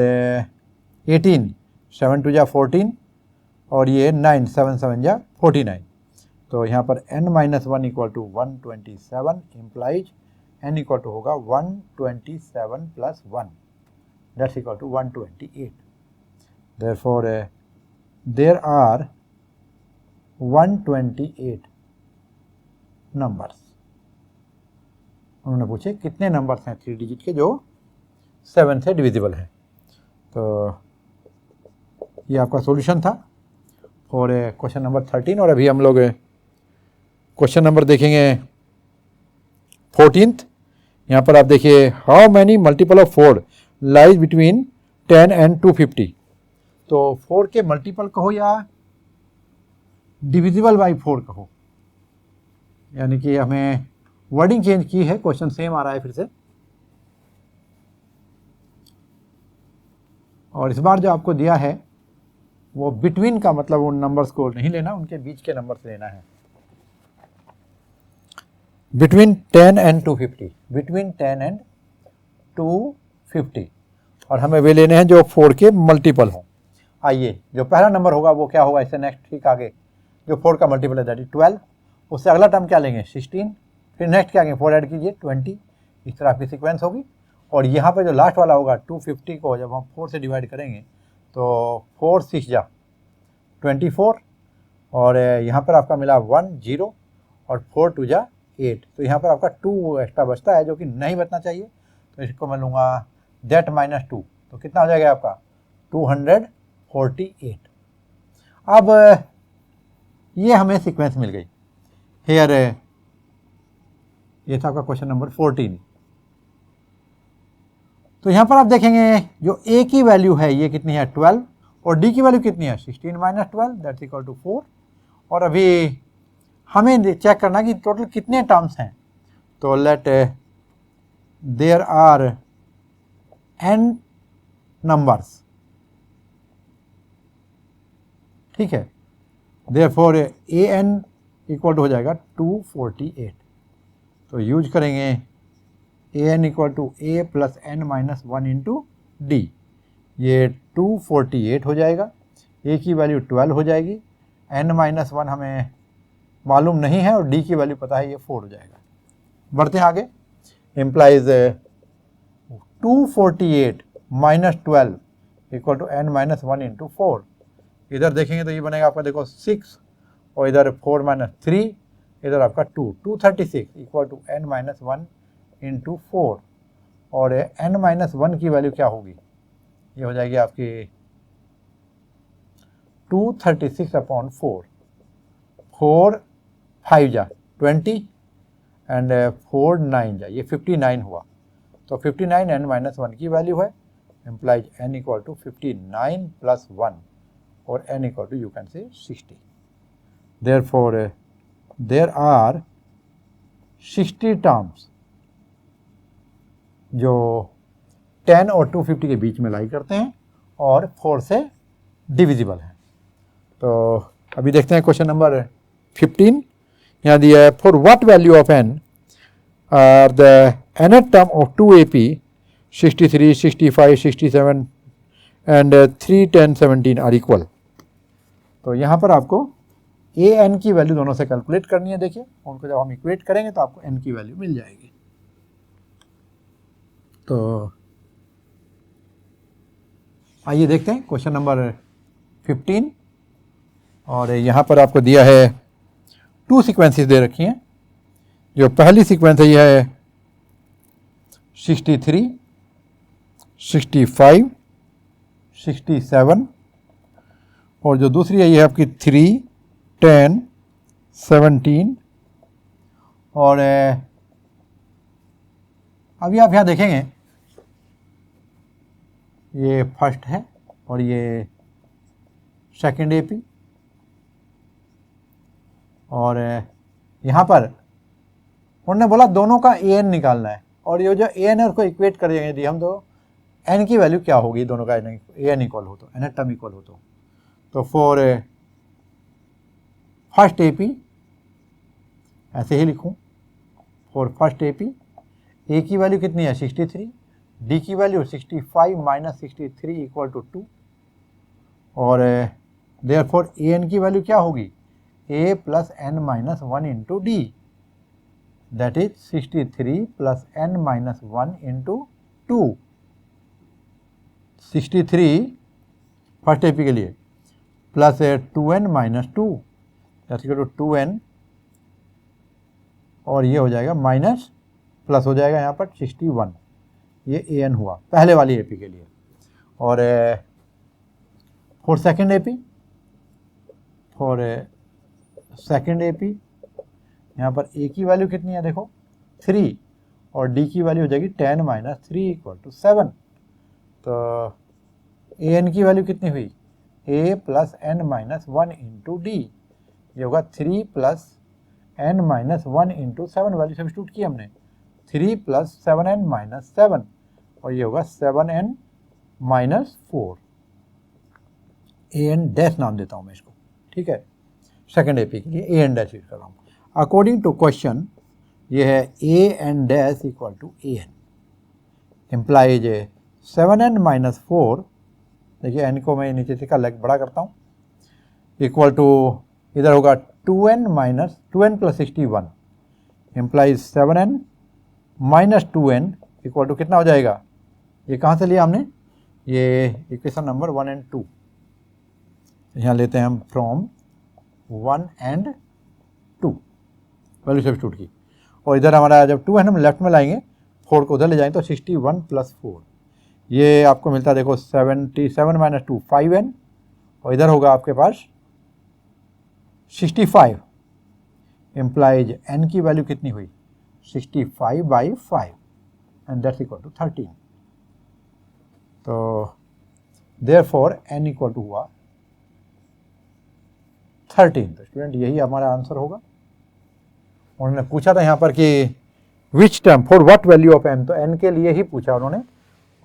18, 7 2 जा 14 और ये 9 7 7 जा 49। तो यहाँ पर n minus 1 equal to 127 implies n equal to होगा 127 plus 1, that's equal to 128। Therefore there are 128 numbers. उन्होंने पूछे कितने नंबर्स हैं 3 डिजिट के जो 7 से डिविजिबल हैं। तो ये आपका सॉल्यूशन था फॉर क्वेश्चन नंबर 13। और अभी हम लोग क्वेश्चन नंबर देखेंगे 14th। यहाँ पर आप देखिए, how many multiple of 4 lies between 10 and 250। तो 4 के मल्टीपल कहो या डिविजिबल बाई 4 कहो, यानी कि हमें वर्डिंग चेंज की है, क्वेश्चन सेम आ रहा है फिर से। और इस बार जो आपको दिया है वो बिटवीन का मतलब उन नंबर्स को नहीं लेना, उनके बीच के नंबर से लेना है। Between 10 and 250, between 10 and 250। और हमें वे लेने हैं जो 4 के मल्टीपल हों। आइए, जो पहला नंबर होगा वो क्या होगा, इससे नेक्स्ट ठीक आगे जो 4 का मल्टीपल है दैट इज 12। उससे अगला टर्म क्या लेंगे 16, फिर नेक्स्ट क्या लेंगे 4 ऐड कीजिए 20। इस तरह आपकी सीक्वेंस होगी। और यहाँ पर जो लास्ट वाला होगा 250 को जब हम 4 से डिवाइड करेंगे तो 4 6 जा 24 और यहाँ पर आपका मिला 1 0 और 4 2 जा 8। तो यहाँ पर आपका 2 एक्स्ट्रा बचता है जो कि नहीं बचना चाहिए। तो इसको मैं लूँगा दैट -2। तो कितना हो जाएगा आपका 248। अब ये हमें सीक्वेंस मिल गई। हेयर ये था आपका क्वेश्चन नंबर 14। तो यहाँ पर आप देखेंगे जो a की वैल्यू है ये कितनी है 12 और d की वैल्यू कितनी है 16 माइनस 12 दैट्स इक्वल टू 4। और अभी हमें चेक करना कि टोटल कितने टर्म्स हैं। तो let there are n numbers, ठीक है। देयरफॉर an इक्वल टू हो जाएगा 248। तो यूज करेंगे a N equal to A plus N minus 1 into D, ये 248 हो जाएगा, ए की वैल्यू 12 हो जाएगी, एन माइनस 1 हमें मालूम नहीं है और डी की वैल्यू पता है, ये 4 हो जाएगा। बढ़ते हैं आगे, implies 248 minus 12 equal to N minus 1 into 4। इधर देखेंगे तो ये बनेगा आपका देखो 6 और इधर 4 माइनस 3, इधर आपका 236 equal to N minus 1 into 4, और एन माइनस 1 की वैल्यू क्या होगी, ये हो जाएगी आपकी 236 अपॉन 4, 4 5 जा 20 एंड 4 9 जा, ये 59 हुआ। तो 59 एन माइनस 1 की वैल्यू है, implies N equal to 59 plus 1 और N equal to you can say 60। Therefore there are 60 terms जो 10 और 250 के बीच में लाई करते हैं और 4 से डिविजिबल हैं। तो अभी देखते हैं क्वेश्चन नंबर 15, यहाँ दिया है for what value of N are the nth term of 2ap 63, 65, 67 and 3, 10, 17 are equal. तो यहाँ पर आपको ए एन की वैल्यू दोनों से कैलकुलेट करनी है। देखिए उनको जब हम इक्वेट करेंगे तो आपको एन की वैल्यू मिल जाएगी। तो आइए देखते हैं क्वेश्चन नंबर 15, और यहाँ पर आपको दिया है 2 सीक्वेंसेस दे रखी हैं। जो पहली सीक्वेंस है यह है 63, 65, 67, और जो दूसरी है ये है आपकी 3, 10, 17, और अभी आप यहाँ देखेंगे ये फर्स्ट है और ये सेकंड एपी, और यहाँ पर उन्होंने बोला दोनों का ए एन निकालना है, और ये जो ए एन है उसको इक्वेट करेंगे यदि हम, तो एन की वैल्यू क्या होगी दोनों का ए एन इक्वल हो तो, एन टर्म इक्वल हो तो फॉर फर्स्ट एपी ऐसे ही लिखूँ, फॉर फर्स्ट एपी ए की वैल्यू कितनी है 63, डी की वैल्यू 65 माइनस 63 इक्वल टू 2, और देयरफॉर ए एन की वैल्यू क्या होगी a plus N minus 1 into D, that is 63 plus N minus 1 into 2। 63 first AP के लिए plus 2n minus 2 that equal to 2n, और ये हो जाएगा माइनस प्लस हो जाएगा यहाँ पर 61, ये ए एन हुआ पहले वाली एपी के लिए। और for second AP, for second AP यहाँ पर ए की वैल्यू कितनी है देखो 3, और डी की वैल्यू हो जाएगी 10 माइनस 3 इक्वल टू 7। तो ए एन की वैल्यू कितनी हुई a plus N minus 1 into D, ये होगा 3 plus N minus 1 into 7, value substitute की हमने 3 प्लस 7n माइनस 7, और ये होगा 7n माइनस 4, ए एन डैश नाम देता हूँ मैं इसको, ठीक है। सेकेंड एपी के लिए ए एन डैश यूज कर रहा हूँ। अकॉर्डिंग टू क्वेश्चन ये है a n dash equal to A n, implies 7n minus 4, देखिए एन को मैं नीचे से का लेग बड़ा करता हूँ, इक्वल टू इधर होगा 2n minus 2n plus 61, implies 7n minus 2n equal to कितना हो जाएगा, ये कहाँ से लिया हमने, ये इक्वेशन नंबर 1 and 2, यहाँ लेते हैं हम फ्रॉम 1 and 2 वैल्यू सब्स्टिट्यूट की, और इधर हमारा जब 2 है हम लेफ्ट में लाएंगे, 4 को उधर ले जाएंगे तो 61 प्लस 4, ये आपको मिलता है देखो 77 माइनस 2 5n, और इधर होगा आपके पास 65, इम्प्लाइज n की वैल्यू कितनी हुई 65 by 5 and that's equal to 13। तो देयरफॉर n इक्वल टू हुआ 13। तो स्टूडेंट यही हमारा आंसर होगा। उन्होंने पूछा था यहाँ पर कि which term for what value of n, तो n के लिए ही पूछा उन्होंने,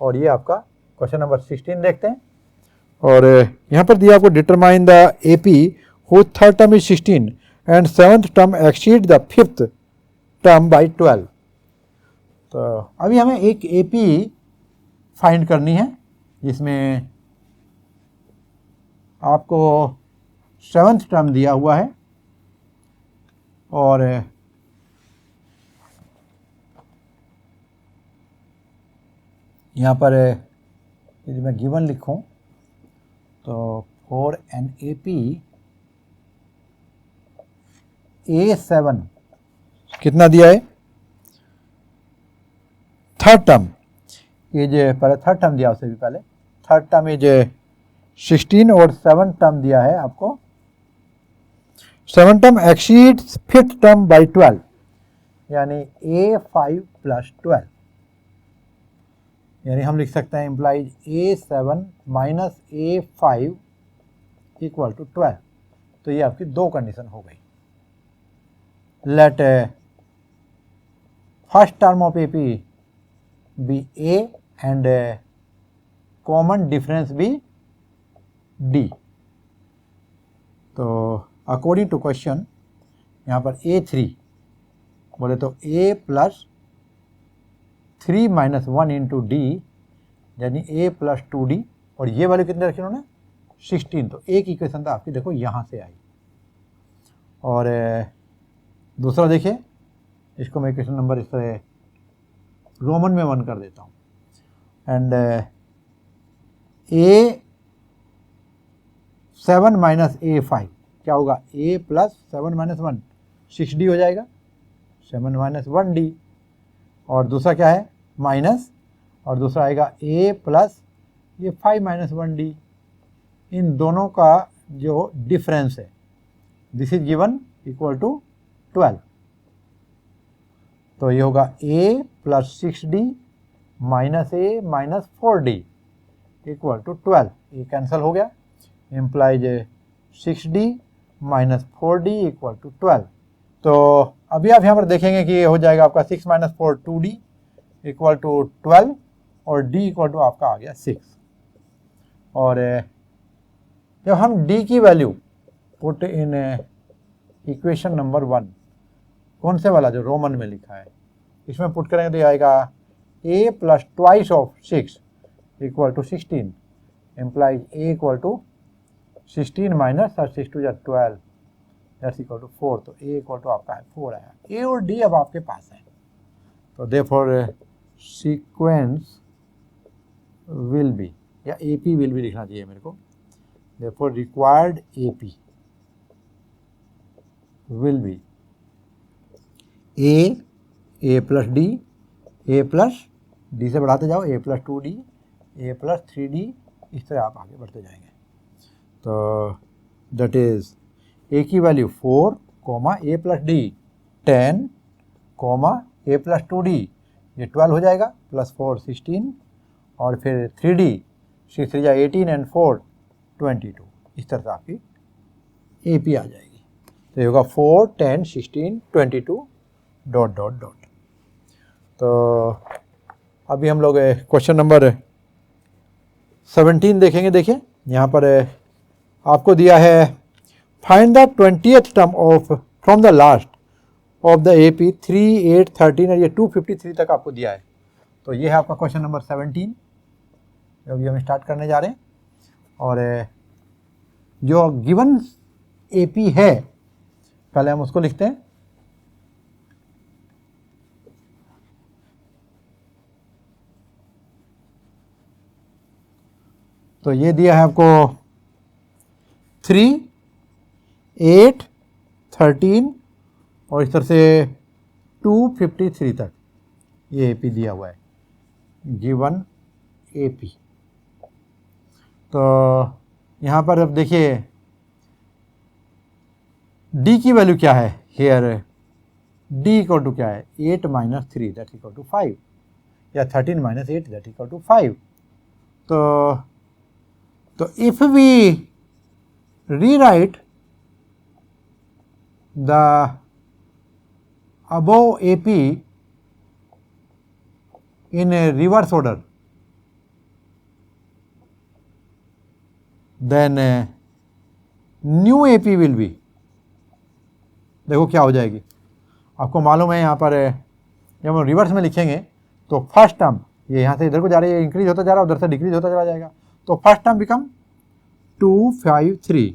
और ये आपका क्वेश्चन नंबर 16 देखते हैं। और यहाँ पर दिया आपको determine the AP whose third term is 16 and seventh term exceed the fifth term by 12। तो अभी हमें एक AP फाइंड करनी है जिसमें आपको 7th टर्म दिया हुआ है और यहाँ पर यदि मैं गिवन लिखूं तो फॉर एन AP A7 कितना दिया है, थर्ड टर्म, ये जो पहले थर्ड टर्म दिया उससे भी पहले थर्ड टर्म ये जो 16 और 7 टर्म दिया है आपको, 7 term exceeds 5th term by 12 यानी A5 + 12, यानी हम लिख सकते हैं इम्प्लाइज A7 - A5 = 12। तो ये आपकी दो कंडीशन हो गई। Let first term of AP be A and common difference be D। तो अकॉर्डिंग टू क्वेश्चन यहाँ पर A3 बोले तो A + 3 - 1 × D यानी A + 2D, और ये वैल्यू कितने रखी उन्होंने, 16। तो एक इक्वेशन तो आपकी देखो यहाँ से आई। और दूसरा देखिए, इसको मैं इक्वेशन नंबर इस तरह रोमन में 1 कर देता हूँ। एंड A7 - A5 क्या होगा, A + 7 - 1 6D हो जाएगा, 7 - 1D। और दूसरा क्या है, माइनस, और दूसरा आएगा A + ये 5 - 1D। इन दोनों का जो डिफरेंस है दिस इज गिवन = 12। तो ये होगा A + 6D - A - 4D = 12। ये कैंसिल हो गया, इम्प्लाइज 6D - 4D = 12। तो अभी आप यहाँ पर देखेंगे कि ये हो जाएगा आपका 6 - 4 2D = 12 और D = आपका आ गया 6। और जब हम D की value put in equation number 1, कौन से वाला जो रोमन में लिखा है, इसमें पुट करेंगे तो ये आएगा A + 2 of 6 = 16, implies A = 16 - 6 × 12 that's = 4। तो A = आपका है 4 आया। A और D अब आपके पास है। तो देयरफॉर सीक्वेंस विल बी, या AP विल भी लिखना चाहिए मेरे को, therefore required AP will be A + D, A + D से बढ़ाते जाओ, A + 2D, A + 3D, इस तरह आप आगे बढ़ते जाएंगे। तो दैट इज A की value 4, A + D 10, A + 2D ये 12 हो जाएगा, +4 16, और फिर 3D 6 3 18 एंड 4 22। इस तरह से आपकी AP आ जाएगी। तो ये होगा 4 10 16 22 ... तो अभी हम लोग क्वेश्चन नंबर 17 देखेंगे। देखिए यहाँ पर आपको दिया है find the 20th term of from the last of the AP 3 8 13 और ये 253 तक आपको दिया है। तो ये है आपका क्वेश्चन नंबर 17 जो अभी हम स्टार्ट करने जा रहे हैं। और जो गिवन AP है पहले हम उसको लिखते हैं। तो ये दिया है आपको 3 8 13 और इस तरह से 253 तक ये AP दिया हुआ है, गिवन AP। तो यहाँ पर अब देखिए D की वैल्यू क्या है, हेयर D = क्या है, 8 - 3 दैट = 5, या 13 - 8 दैट = 5। तो if we rewrite the above AP in a reverse order, then new AP will be, देखो क्या हो जाएगी। आपको मालूम है यहाँ पर जब हम रिवर्स में लिखेंगे तो फर्स्ट टर्म ये यहाँ से इधर को जा रही है, इंक्रीज होता जा रहा है, उधर से डिक्रीज होता चला जाएगा। तो फर्स्ट टर्म बिकम 253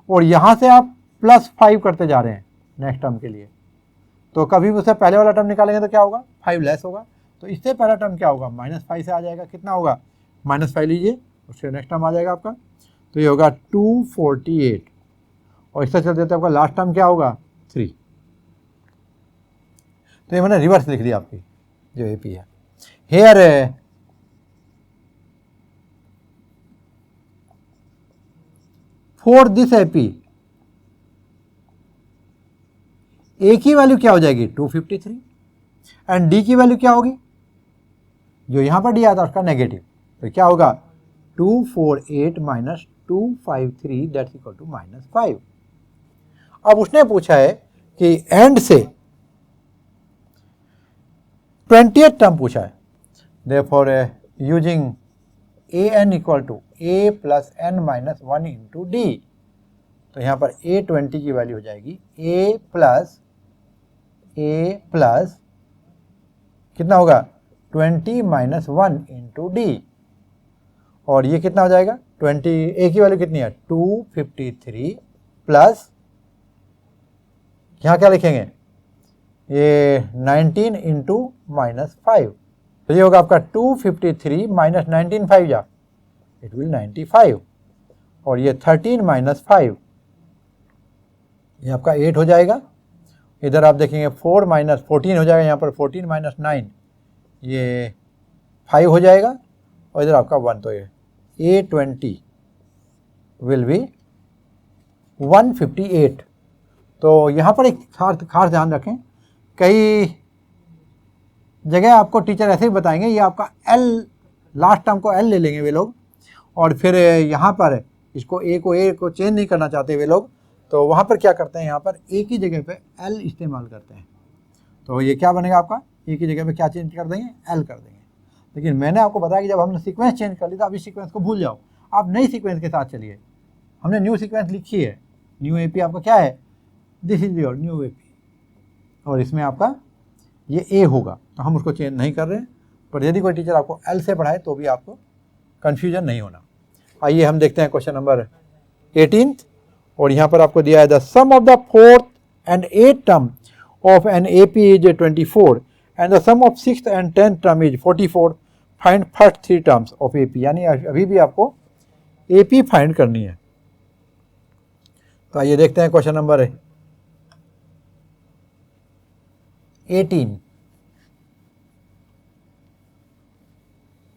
और यहाँ से आप +5 करते जा रहे हैं नेक्स्ट टर्म के लिए। तो कभी भी उससे पहले वाला टर्म निकालेंगे तो क्या होगा, 5 लेस होगा। तो इससे पहला टर्म क्या होगा, -5 से आ जाएगा, कितना होगा -5 लीजिए, उससे नेक्स्ट टर्म आ जाएगा आपका, तो ये होगा 248 और इससे चल देते आपका लास्ट टर्म क्या होगा 3। तो ये मैंने रिवर्स लिख दिया आपकी जो AP है। Here for this AP A की वैल्यू क्या हो जाएगी 253 एंड D की वैल्यू क्या होगी, जो यहाँ पर दिया था उसका नेगेटिव, तो क्या होगा 248 माइनस 253 दैट्स इक्वल टू -5। अब उसने पूछा है कि एंड से 20th टर्म पूछा है, therefore using an equal to a plus n minus 1 into D, तो यहाँ पर a20 की वैल्यू हो जाएगी a प्लस कितना होगा 20 माइनस 1 इंटू डी, और ये कितना हो जाएगा 20, a की वैल्यू कितनी है 253 प्लस यहाँ क्या लिखेंगे ये 19 इंटू -5, तो ये होगा आपका 253 माइनस 19 5 जा इट विल 95 और ये 13 माइनस 5 ये आपका 8 हो जाएगा। इधर आप देखेंगे 4 माइनस 14 हो जाएगा, यहाँ पर 14 माइनस 9 ये 5 हो जाएगा और इधर आपका 1, तो ये A20 विल बी 158। तो यहाँ पर एक खास ध्यान रखें, कई जगह आपको टीचर ऐसे ही बताएंगे, ये आपका L लास्ट टर्म को L ले लेंगे वे लोग, और फिर यहाँ पर इसको A को चेंज नहीं करना चाहते वे लोग, तो वहाँ पर क्या करते हैं, यहाँ पर A की जगह पे L इस्तेमाल करते हैं। तो ये क्या बनेगा आपका, A की जगह पे क्या चेंज कर देंगे, L कर देंगे। लेकिन मैंने आपको बताया कि जब हमने सीक्वेंस चेंज कर लिया तो अब इस सीक्वेंस को भूल जाओ, आप नई सीक्वेंस के साथ चलिए। हमने न्यू सीक्वेंस लिखी है, न्यू AP आपका क्या है, this is your new AP, और इसमें आपका ये A होगा, तो हम उसको चेंज नहीं कर रहे हैं। पर यदि कोई टीचर आपको L से पढ़ाए तो भी आपको कन्फ्यूजन नहीं होना। आइए हम देखते हैं क्वेश्चन नंबर 18, और यहाँ पर आपको दिया है the sum of the 4th and 8th term of an AP is 24 and the sum of 6th and 10th term is 44, find first 3 terms of AP, यानी अभी भी आपको AP फाइंड करनी है। तो आइए देखते हैं क्वेश्चन नंबर 18।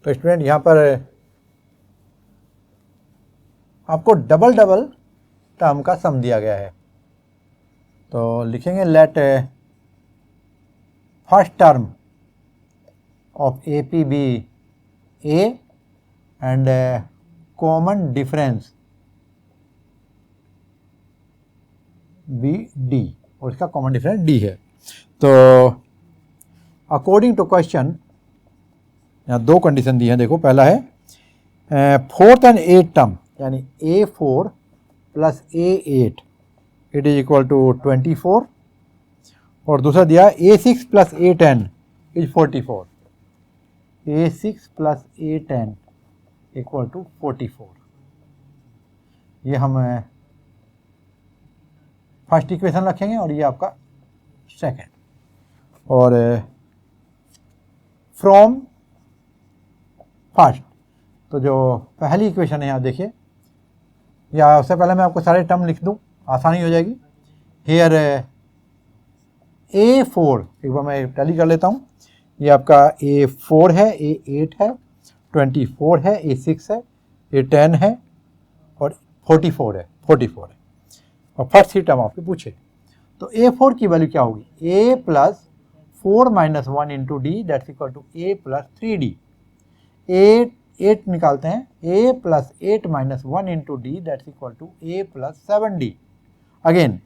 तो स्टूडेंट यहाँ पर आपको डबल टर्म का सम दिया गया है, तो लिखेंगे let first term of AP be A and common difference be D, और इसका कॉमन डिफरेंस D है। तो अकॉर्डिंग टू क्वेश्चन यहाँ 2 कंडीशन दी हैं, देखो पहला है 4th and 8th टर्म यानी A4 plus A8 it is equal to 24, और दूसरा दिया A6 plus A10 is 44, A6 plus A10 equal to 44। ये हम फर्स्ट इक्वेशन रखेंगे और ये आपका सेकंड, और फ्रॉम फर्स्ट, तो जो पहली इक्वेशन है यहाँ देखिए, या उससे पहले मैं आपको सारे टर्म लिख दूँ, आसानी हो जाएगी। हेयर A4 एक बार मैं टैली कर लेता हूँ, ये आपका A4 है, A8 है, 24 है, A6 है, A10 है और 44 है। और फर्स्ट 3 टर्म आपके पूछे, तो A4 की वैल्यू क्या होगी, A plus 4 minus 1 into D that's equal to A plus 3D। 8 निकालते हैं, A plus 8 minus 1 into D that's equal to A plus 7D। Again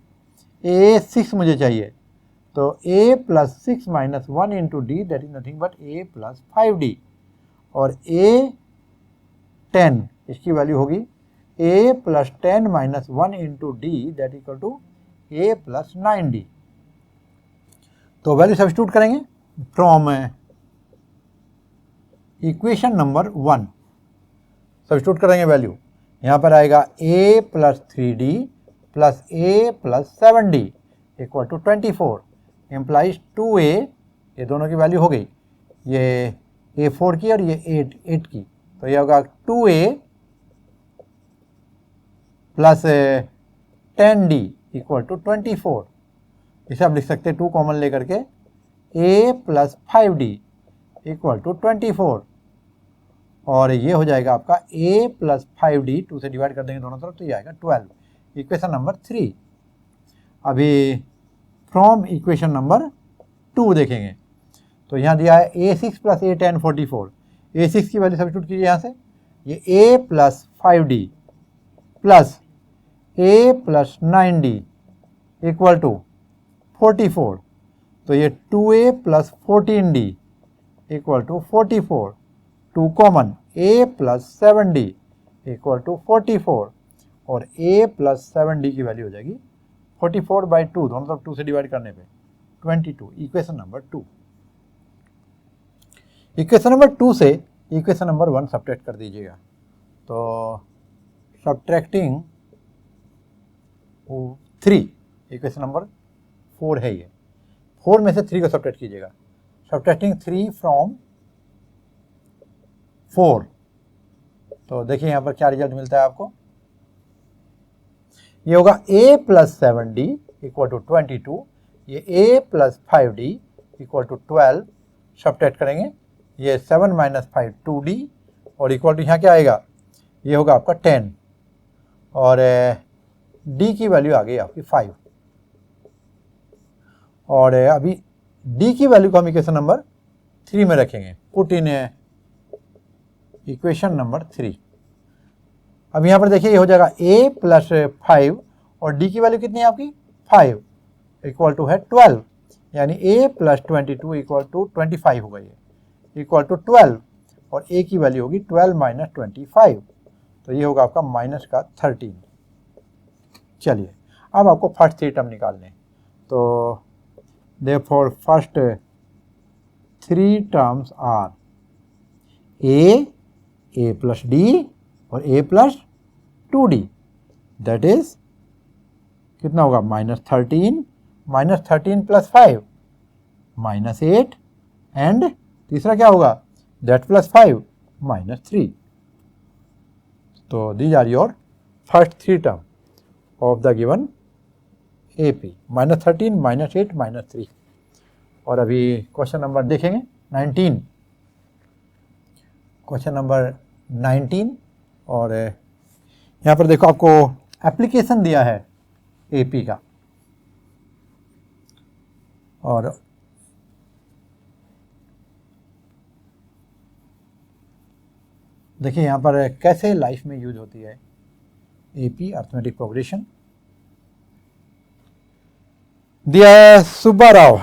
A6 मुझे चाहिए, तो A plus 6 minus 1 into D that is nothing but A plus 5D, और A10 इसकी value होगी A plus 10 minus 1 into D that equal to A plus 9D। तो value substitute करेंगे from equation number 1 substitute करेंगे value. यहाँ पर आएगा a plus 3d plus a plus 7d equal to 24 implies 2a, ये दोनों की वैल्यू हो गई, ये a4 की और ये 8 की, तो ये होगा 2a plus 10d equal to 24। इसे आप लिख सकते हैं 2 कॉमन लेकर के a plus 5d equal to 24, और ये हो जाएगा आपका a प्लस 5d, 2 से डिवाइड कर देंगे दोनों तरफ तो ये आएगा 12, इक्वेशन नंबर 3। अभी फ्रॉम इक्वेशन नंबर 2 देखेंगे, तो यहाँ दिया है a6 प्लस a10 44, a6 की वैल्यू सब्स्टिट्यूट कीजिए यहाँ से, ये a plus 5d plus a plus 9d equal to 44, तो ये 2a plus 14d equal to 44, 2 common a plus 7d equal to 44, और a प्लस 7d की वैल्यू हो जाएगी 44/2, दोनों तरफ 2 से डिवाइड करने पे 22, इक्वेशन नंबर 2। इक्वेशन नंबर 2 से इक्वेशन नंबर 1 सब्ट्रैक्ट कर दीजिएगा, तो सब्ट्रैक्टिंग 3, इक्वेशन नंबर 4 है ये, 4 में से 3 को सब्ट्रैक्ट कीजिएगा, सब्ट्रैक्टिंग 3 फ्रॉम 4, तो देखिए यहाँ पर क्या रिजल्ट मिलता है आपको, ये होगा a plus 7d equal to 22, ये a plus 5d equal to 12, subtract करेंगे, ये 7 माइनस 5 2d, और इक्वल टू यहाँ क्या आएगा, ये होगा आपका 10, और d की वैल्यू आ गई आपकी 5, और अभी d की वैल्यू को हम इक्वेशन नंबर 3 में रखेंगे, पुट इन इक्वेशन नंबर 3। अब यहाँ पर देखिए ये हो जाएगा a प्लस 5 और d की वैल्यू कितनी है आपकी 5 इक्वल टू है 12, यानी a प्लस 22 इक्वल टू 25 होगा, ये इक्वल टू 12, और a की वैल्यू होगी 12 माइनस 25, तो ये होगा आपका माइनस का 13। चलिए अब आपको फर्स्ट 3 टर्म निकालने हैं, तो therefore first 3 terms are a plus d और a plus 2d, that is कितना होगा माइनस 13 प्लस 5 माइनस 8, एंड तीसरा क्या होगा दैट प्लस 5 माइनस 3। तो these are your first 3 term of the given AP, minus 13 minus 8 minus 3। और अभी question number देखेंगे 19, क्वेश्चन नंबर 19, और यहाँ पर देखो आपको एप्लीकेशन दिया है AP का, और देखिए यहाँ पर कैसे लाइफ में यूज होती है AP अर्थमेटिक प्रोग्रेशन। दिया Subba Rao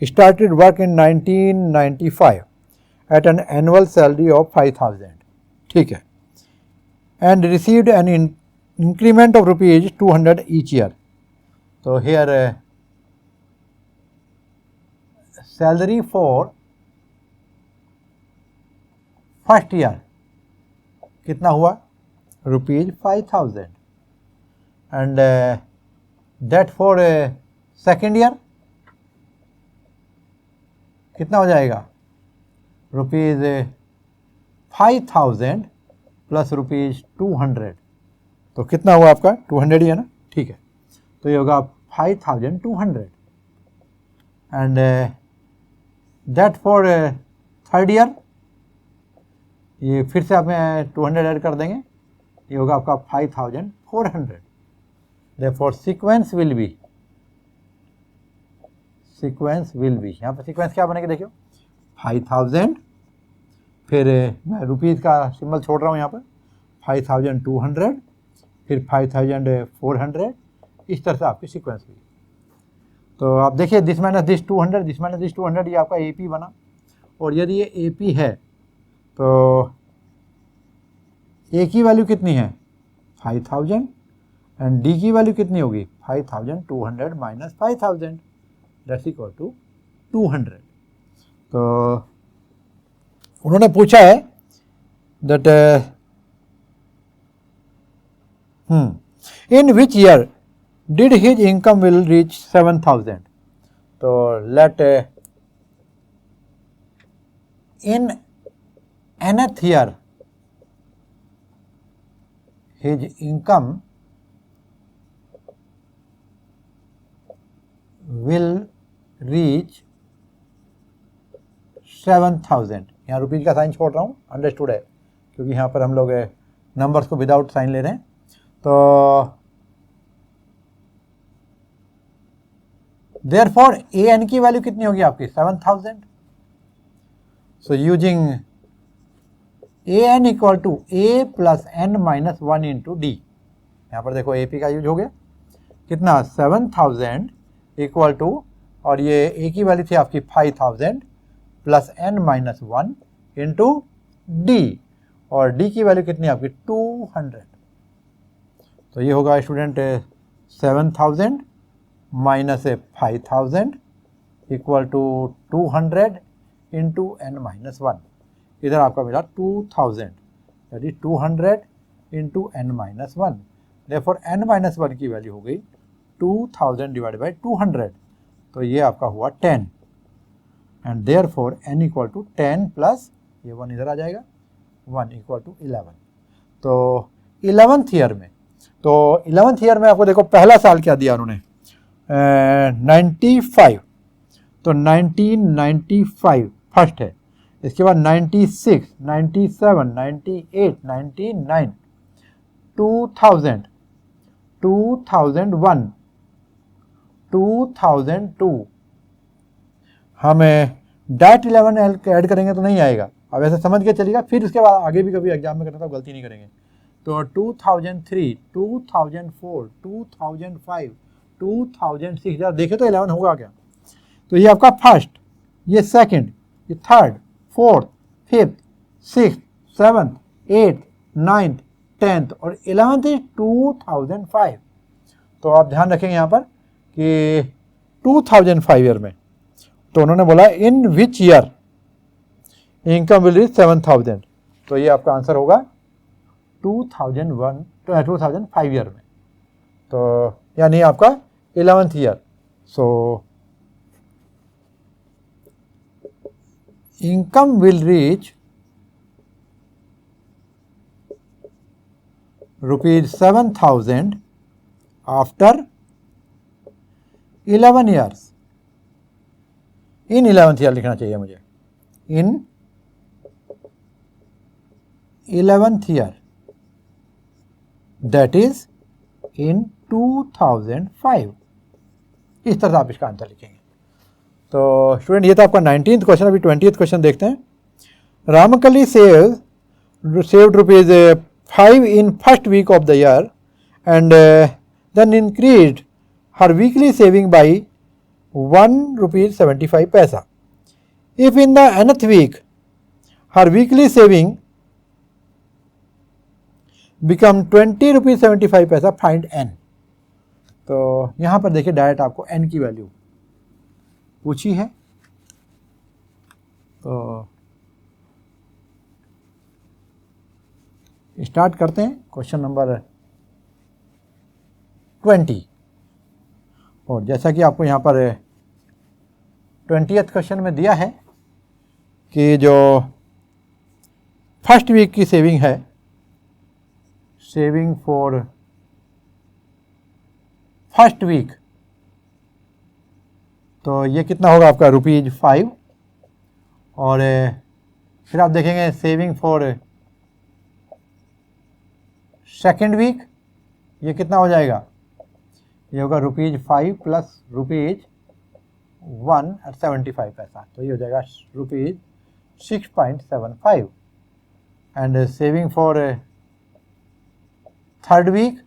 started work in 1995 at an annual salary of 5,000, ठीक है, and received an increment of rupees 200 each year. So here salary for first year कितना हुआ rupees 5,000, and that for second year कितना हो जाएगा rupees 5,000 plus rupees 200, तो कितना हुआ आपका 200 ही है ना, ठीक है, तो ये होगा 5,200, and that for third year, ये फिर से आप 200 ऐड कर देंगे, ये होगा आपका 5,400, देयरफॉर सीक्वेंस विल बी, यहाँ पर सीक्वेंस क्या बनेगा देखियो 5,000, फिर मैं रुपीज़ का सिंबल छोड़ रहा हूँ यहाँ पर 5,200, फिर 5,400, इस तरह से आपकी सीक्वेंस हुई। तो आप देखिए दिस माइनस दिस 200 ये आपका AP बना, और यदि ये AP है तो A की वैल्यू कितनी है 5,000, एंड D की वैल्यू कितनी होगी 5,200 माइनस 5,000, दैट्स इक्वल टू 200। तो उन्होंने पूछा है that in which year did his income will reach 7,000. तो late in nth year his income will reach 7,000. यहाँ रुपीज का साइन छोड़ रहा हूँ, अंडरस्टूड है, क्योंकि यहाँ पर हम लोग नंबर्स को विदाउट साइन ले रहे हैं. तो देयरफॉर ए एन की वैल्यू कितनी होगी आपकी 7,000. So using A N equal to A plus N minus 1 into D. यहाँ पर देखो ए पी का यूज हो गया, कितना 7,000 इक्वल टू, और ये ए की वैल्यू थी आपकी 5,000 plus N minus 1 into D, और डी की वैल्यू कितनी आपकी 200. तो ये होगा स्टूडेंट 7,000 माइनस 5,000 equal to 200 into N minus 1. इधर आपका मिला 2,000, that is 200 into N minus 1. Therefore N minus 1 की वैल्यू हो गई 2,000 डिवाइड बाई 200. तो ये आपका हुआ 10, and therefore N equal to 10 plus ये 1 इधर आ जाएगा, 1 इक्वल टू 11. तो 11th ईयर में, तो 11th ईयर में आपको देखो पहला साल क्या दिया उन्होंने 95. तो 1995 फर्स्ट है, इसके बाद 96, 97, 98, 99, 2000, 2001, 2002. हम डैट 11 ऐड करेंगे तो नहीं आएगा, अब ऐसे समझ के चलिएगा, फिर उसके बाद आगे भी कभी एग्जाम में करना तो गलती नहीं करेंगे. तो 2003, 2004, 2005, 2006, जरा देखे तो 11 होगा क्या. तो ये आपका फर्स्ट, ये सेकंड, ये third, fourth, fifth, six, seventh, eighth, ninth, 10th, और 11th इज 2005. तो आप ध्यान रखेंगे यहाँ पर कि 2005 ईयर में, तो उन्होंने बोला in which year income will reach 7,000. तो ये आपका आंसर होगा 2005 ईयर में. तो यानी आपका 11th year. So income will reach rupees 7,000 after 11 years. in 11th year लिखना चाहिए मुझे, in 11th year, that is in 2005. इस तरह से आप इसका आंसर लिखेंगे. तो स्टूडेंट ये था आपका 19th क्वेश्चन. अभी 20th क्वेश्चन देखते हैं. Ramkali saved rupees 5 in first week of the year and then increased her weekly saving by 1 rupees 75 paisa. If in the nth week her weekly saving become 20 rupees 75 paisa, find n. तो यहाँ पर देखिए direct आपको n की value पूछी है. तो start करते हैं क्वेश्चन नंबर 20. और जैसा कि आपको यहाँ पर 20th क्वेश्चन में दिया है कि जो फर्स्ट वीक की सेविंग है, सेविंग फॉर फर्स्ट वीक, तो ये कितना होगा आपका ₹5. और फिर आप देखेंगे सेविंग फॉर सेकेंड वीक, ये कितना हो जाएगा, ये होगा ₹5 प्लस ₹1.75 पैसा. तो ये हो जाएगा ₹6.75. And saving for third week,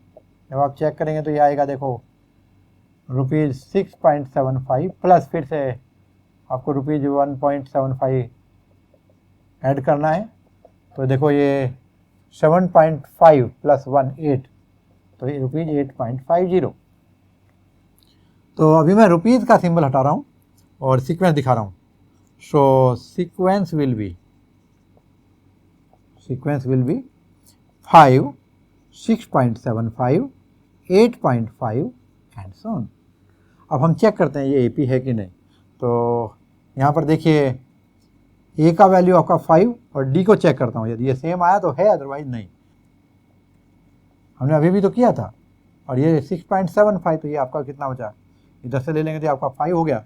जब आप चेक करेंगे तो ये आएगा देखो ₹6.75 प्लस फिर से आपको ₹1.75 ऐड करना है. तो देखो ये 7.5 प्लस 1 8, तो ये ₹8.50. तो अभी मैं रुपीज़ का सिंबल हटा रहा हूँ और सीक्वेंस दिखा रहा हूँ. So sequence will be sequence will be 5, 6.75, 8.5 and so on। अब हम चेक करते हैं ये AP है कि नहीं। तो यहाँ पर देखिए A का वैल्यू आपका 5 और D को चेक करता हूँ, यदि ये सेम आया तो है, अदरवाइज नहीं। हमने अभी भी तो किया था, और ये 6.75, तो ये आपका कितना बचा, इधर से ले लेंगे तो आपका 5 हो गया,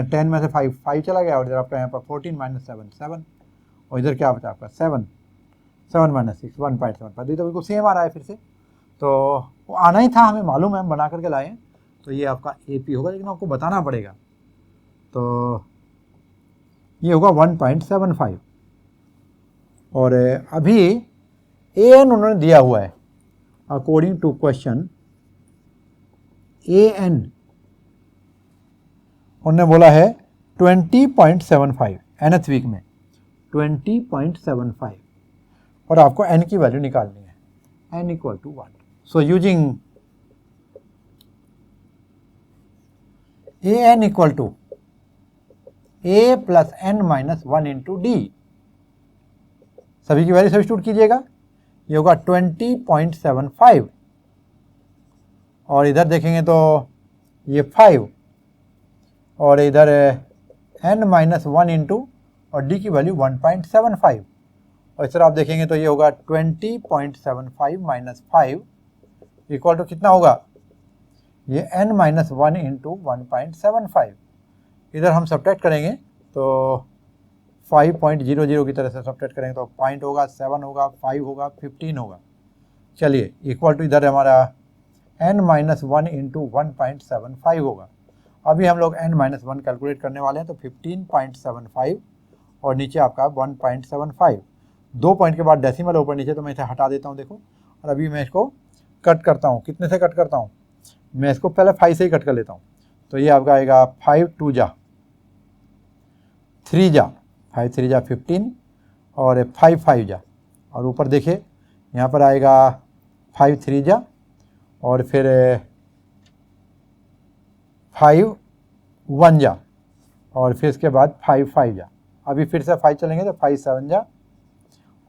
10 में से 5 चला गया, और इधर आपका यहाँ पर 14 माइनस 7, और इधर क्या बचा आपका 7 माइनस 6 1.75, तो बिल्कुल सेम आ रहा है फिर से। तो वो आना ही था, हमें मालूम है, हम बना करके लाए हैं, तो ये आपका AP होगा, लेकिन आपको बताना पड़ेगा। तो ये होगा 1.75, और अभी AN उन्होंने दिया हुआ है, अकॉर्डिंग टू क्वेश्चन AN उन्होंने बोला है 20.75 nth वीक में 20.75, और आपको n की वैल्यू निकालनी है, n equal to 1। So using AN equal to A plus n minus 1 into D, सभी की वैल्यू सब्स्टिट्यूट कीजिएगा, ये होगा 20.75, और इधर देखेंगे तो ये 5, और इधर n माइनस 1 इंटू और D की वैल्यू 1.75, और इस तरह आप देखेंगे तो ये होगा 20.75 माइनस 5 इक्वल टू कितना होगा, ये n माइनस 1 इंटू 1.75। इधर हम सब्ट्रैक्ट करेंगे तो 5.00 की तरह से सब्ट्रैक्ट करेंगे तो पॉइंट होगा, 7 होगा, 5 होगा, 15 होगा। चलिए इक्वल टू इधर हमारा n माइनस 1 इंटू 1.75 होगा। अभी हम लोग n माइनस 1 कैलकुलेट करने वाले हैं, तो 15.75 और नीचे आपका 1.75, 2 पॉइंट के बाद डेसिमल ऊपर नीचे, तो मैं इसे हटा देता हूँ देखो, और अभी मैं इसको कट करता हूँ। कितने से कट करता हूँ, मैं इसको पहले 5 से ही कट कर लेता हूँ। तो ये आपका आएगा 5 2 जा 3 जा 5 3 जा 15, और 5 5 जा, और ऊपर देखिए यहाँ पर आएगा 5 3 जा, और फिर 5 1 जा, और फिर इसके बाद 5 5 जा। अभी फिर से 5 चलेंगे तो 5 7 जा,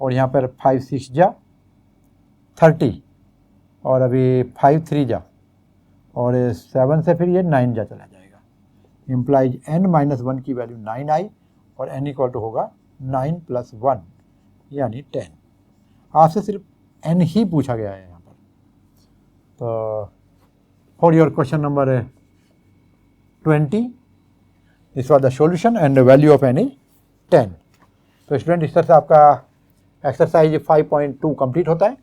और यहाँ पर 5 6 जा 30, और अभी 5 3 जा, और 7 से फिर ये 9 जा चला जाएगा। इम्प्लाइज n माइनस 1 की वैल्यू 9 आई, और n इक्वल टू होगा 9 प्लस 1 यानी 10। आपसे सिर्फ n ही पूछा गया है यहाँ पर। तो for your question number 20, this was the solution and the value of n is 10। तो स्टूडेंट, इस तरह से आपका एक्सरसाइज 5.2 कंप्लीट होता है।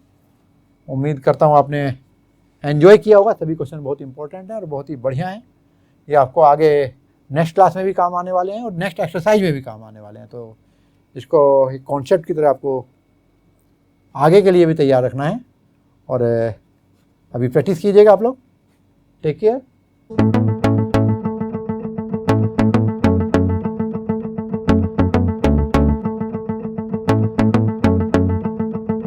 उम्मीद करता हूँ आपने एंजॉय किया होगा। सभी क्वेश्चन बहुत इंपॉर्टेंट हैं और बहुत ही बढ़िया हैं। ये आपको आगे नेक्स्ट क्लास में भी काम आने वाले हैं और नेक्स्ट एक्सरसाइज में भी काम आने वाले हैं। तो इसको एक कॉन्सेप्ट की तरह आपको आगे के लिए भी तैयार रखना है, और अभी प्रैक्टिस कीजिएगा आप लोग। Take care.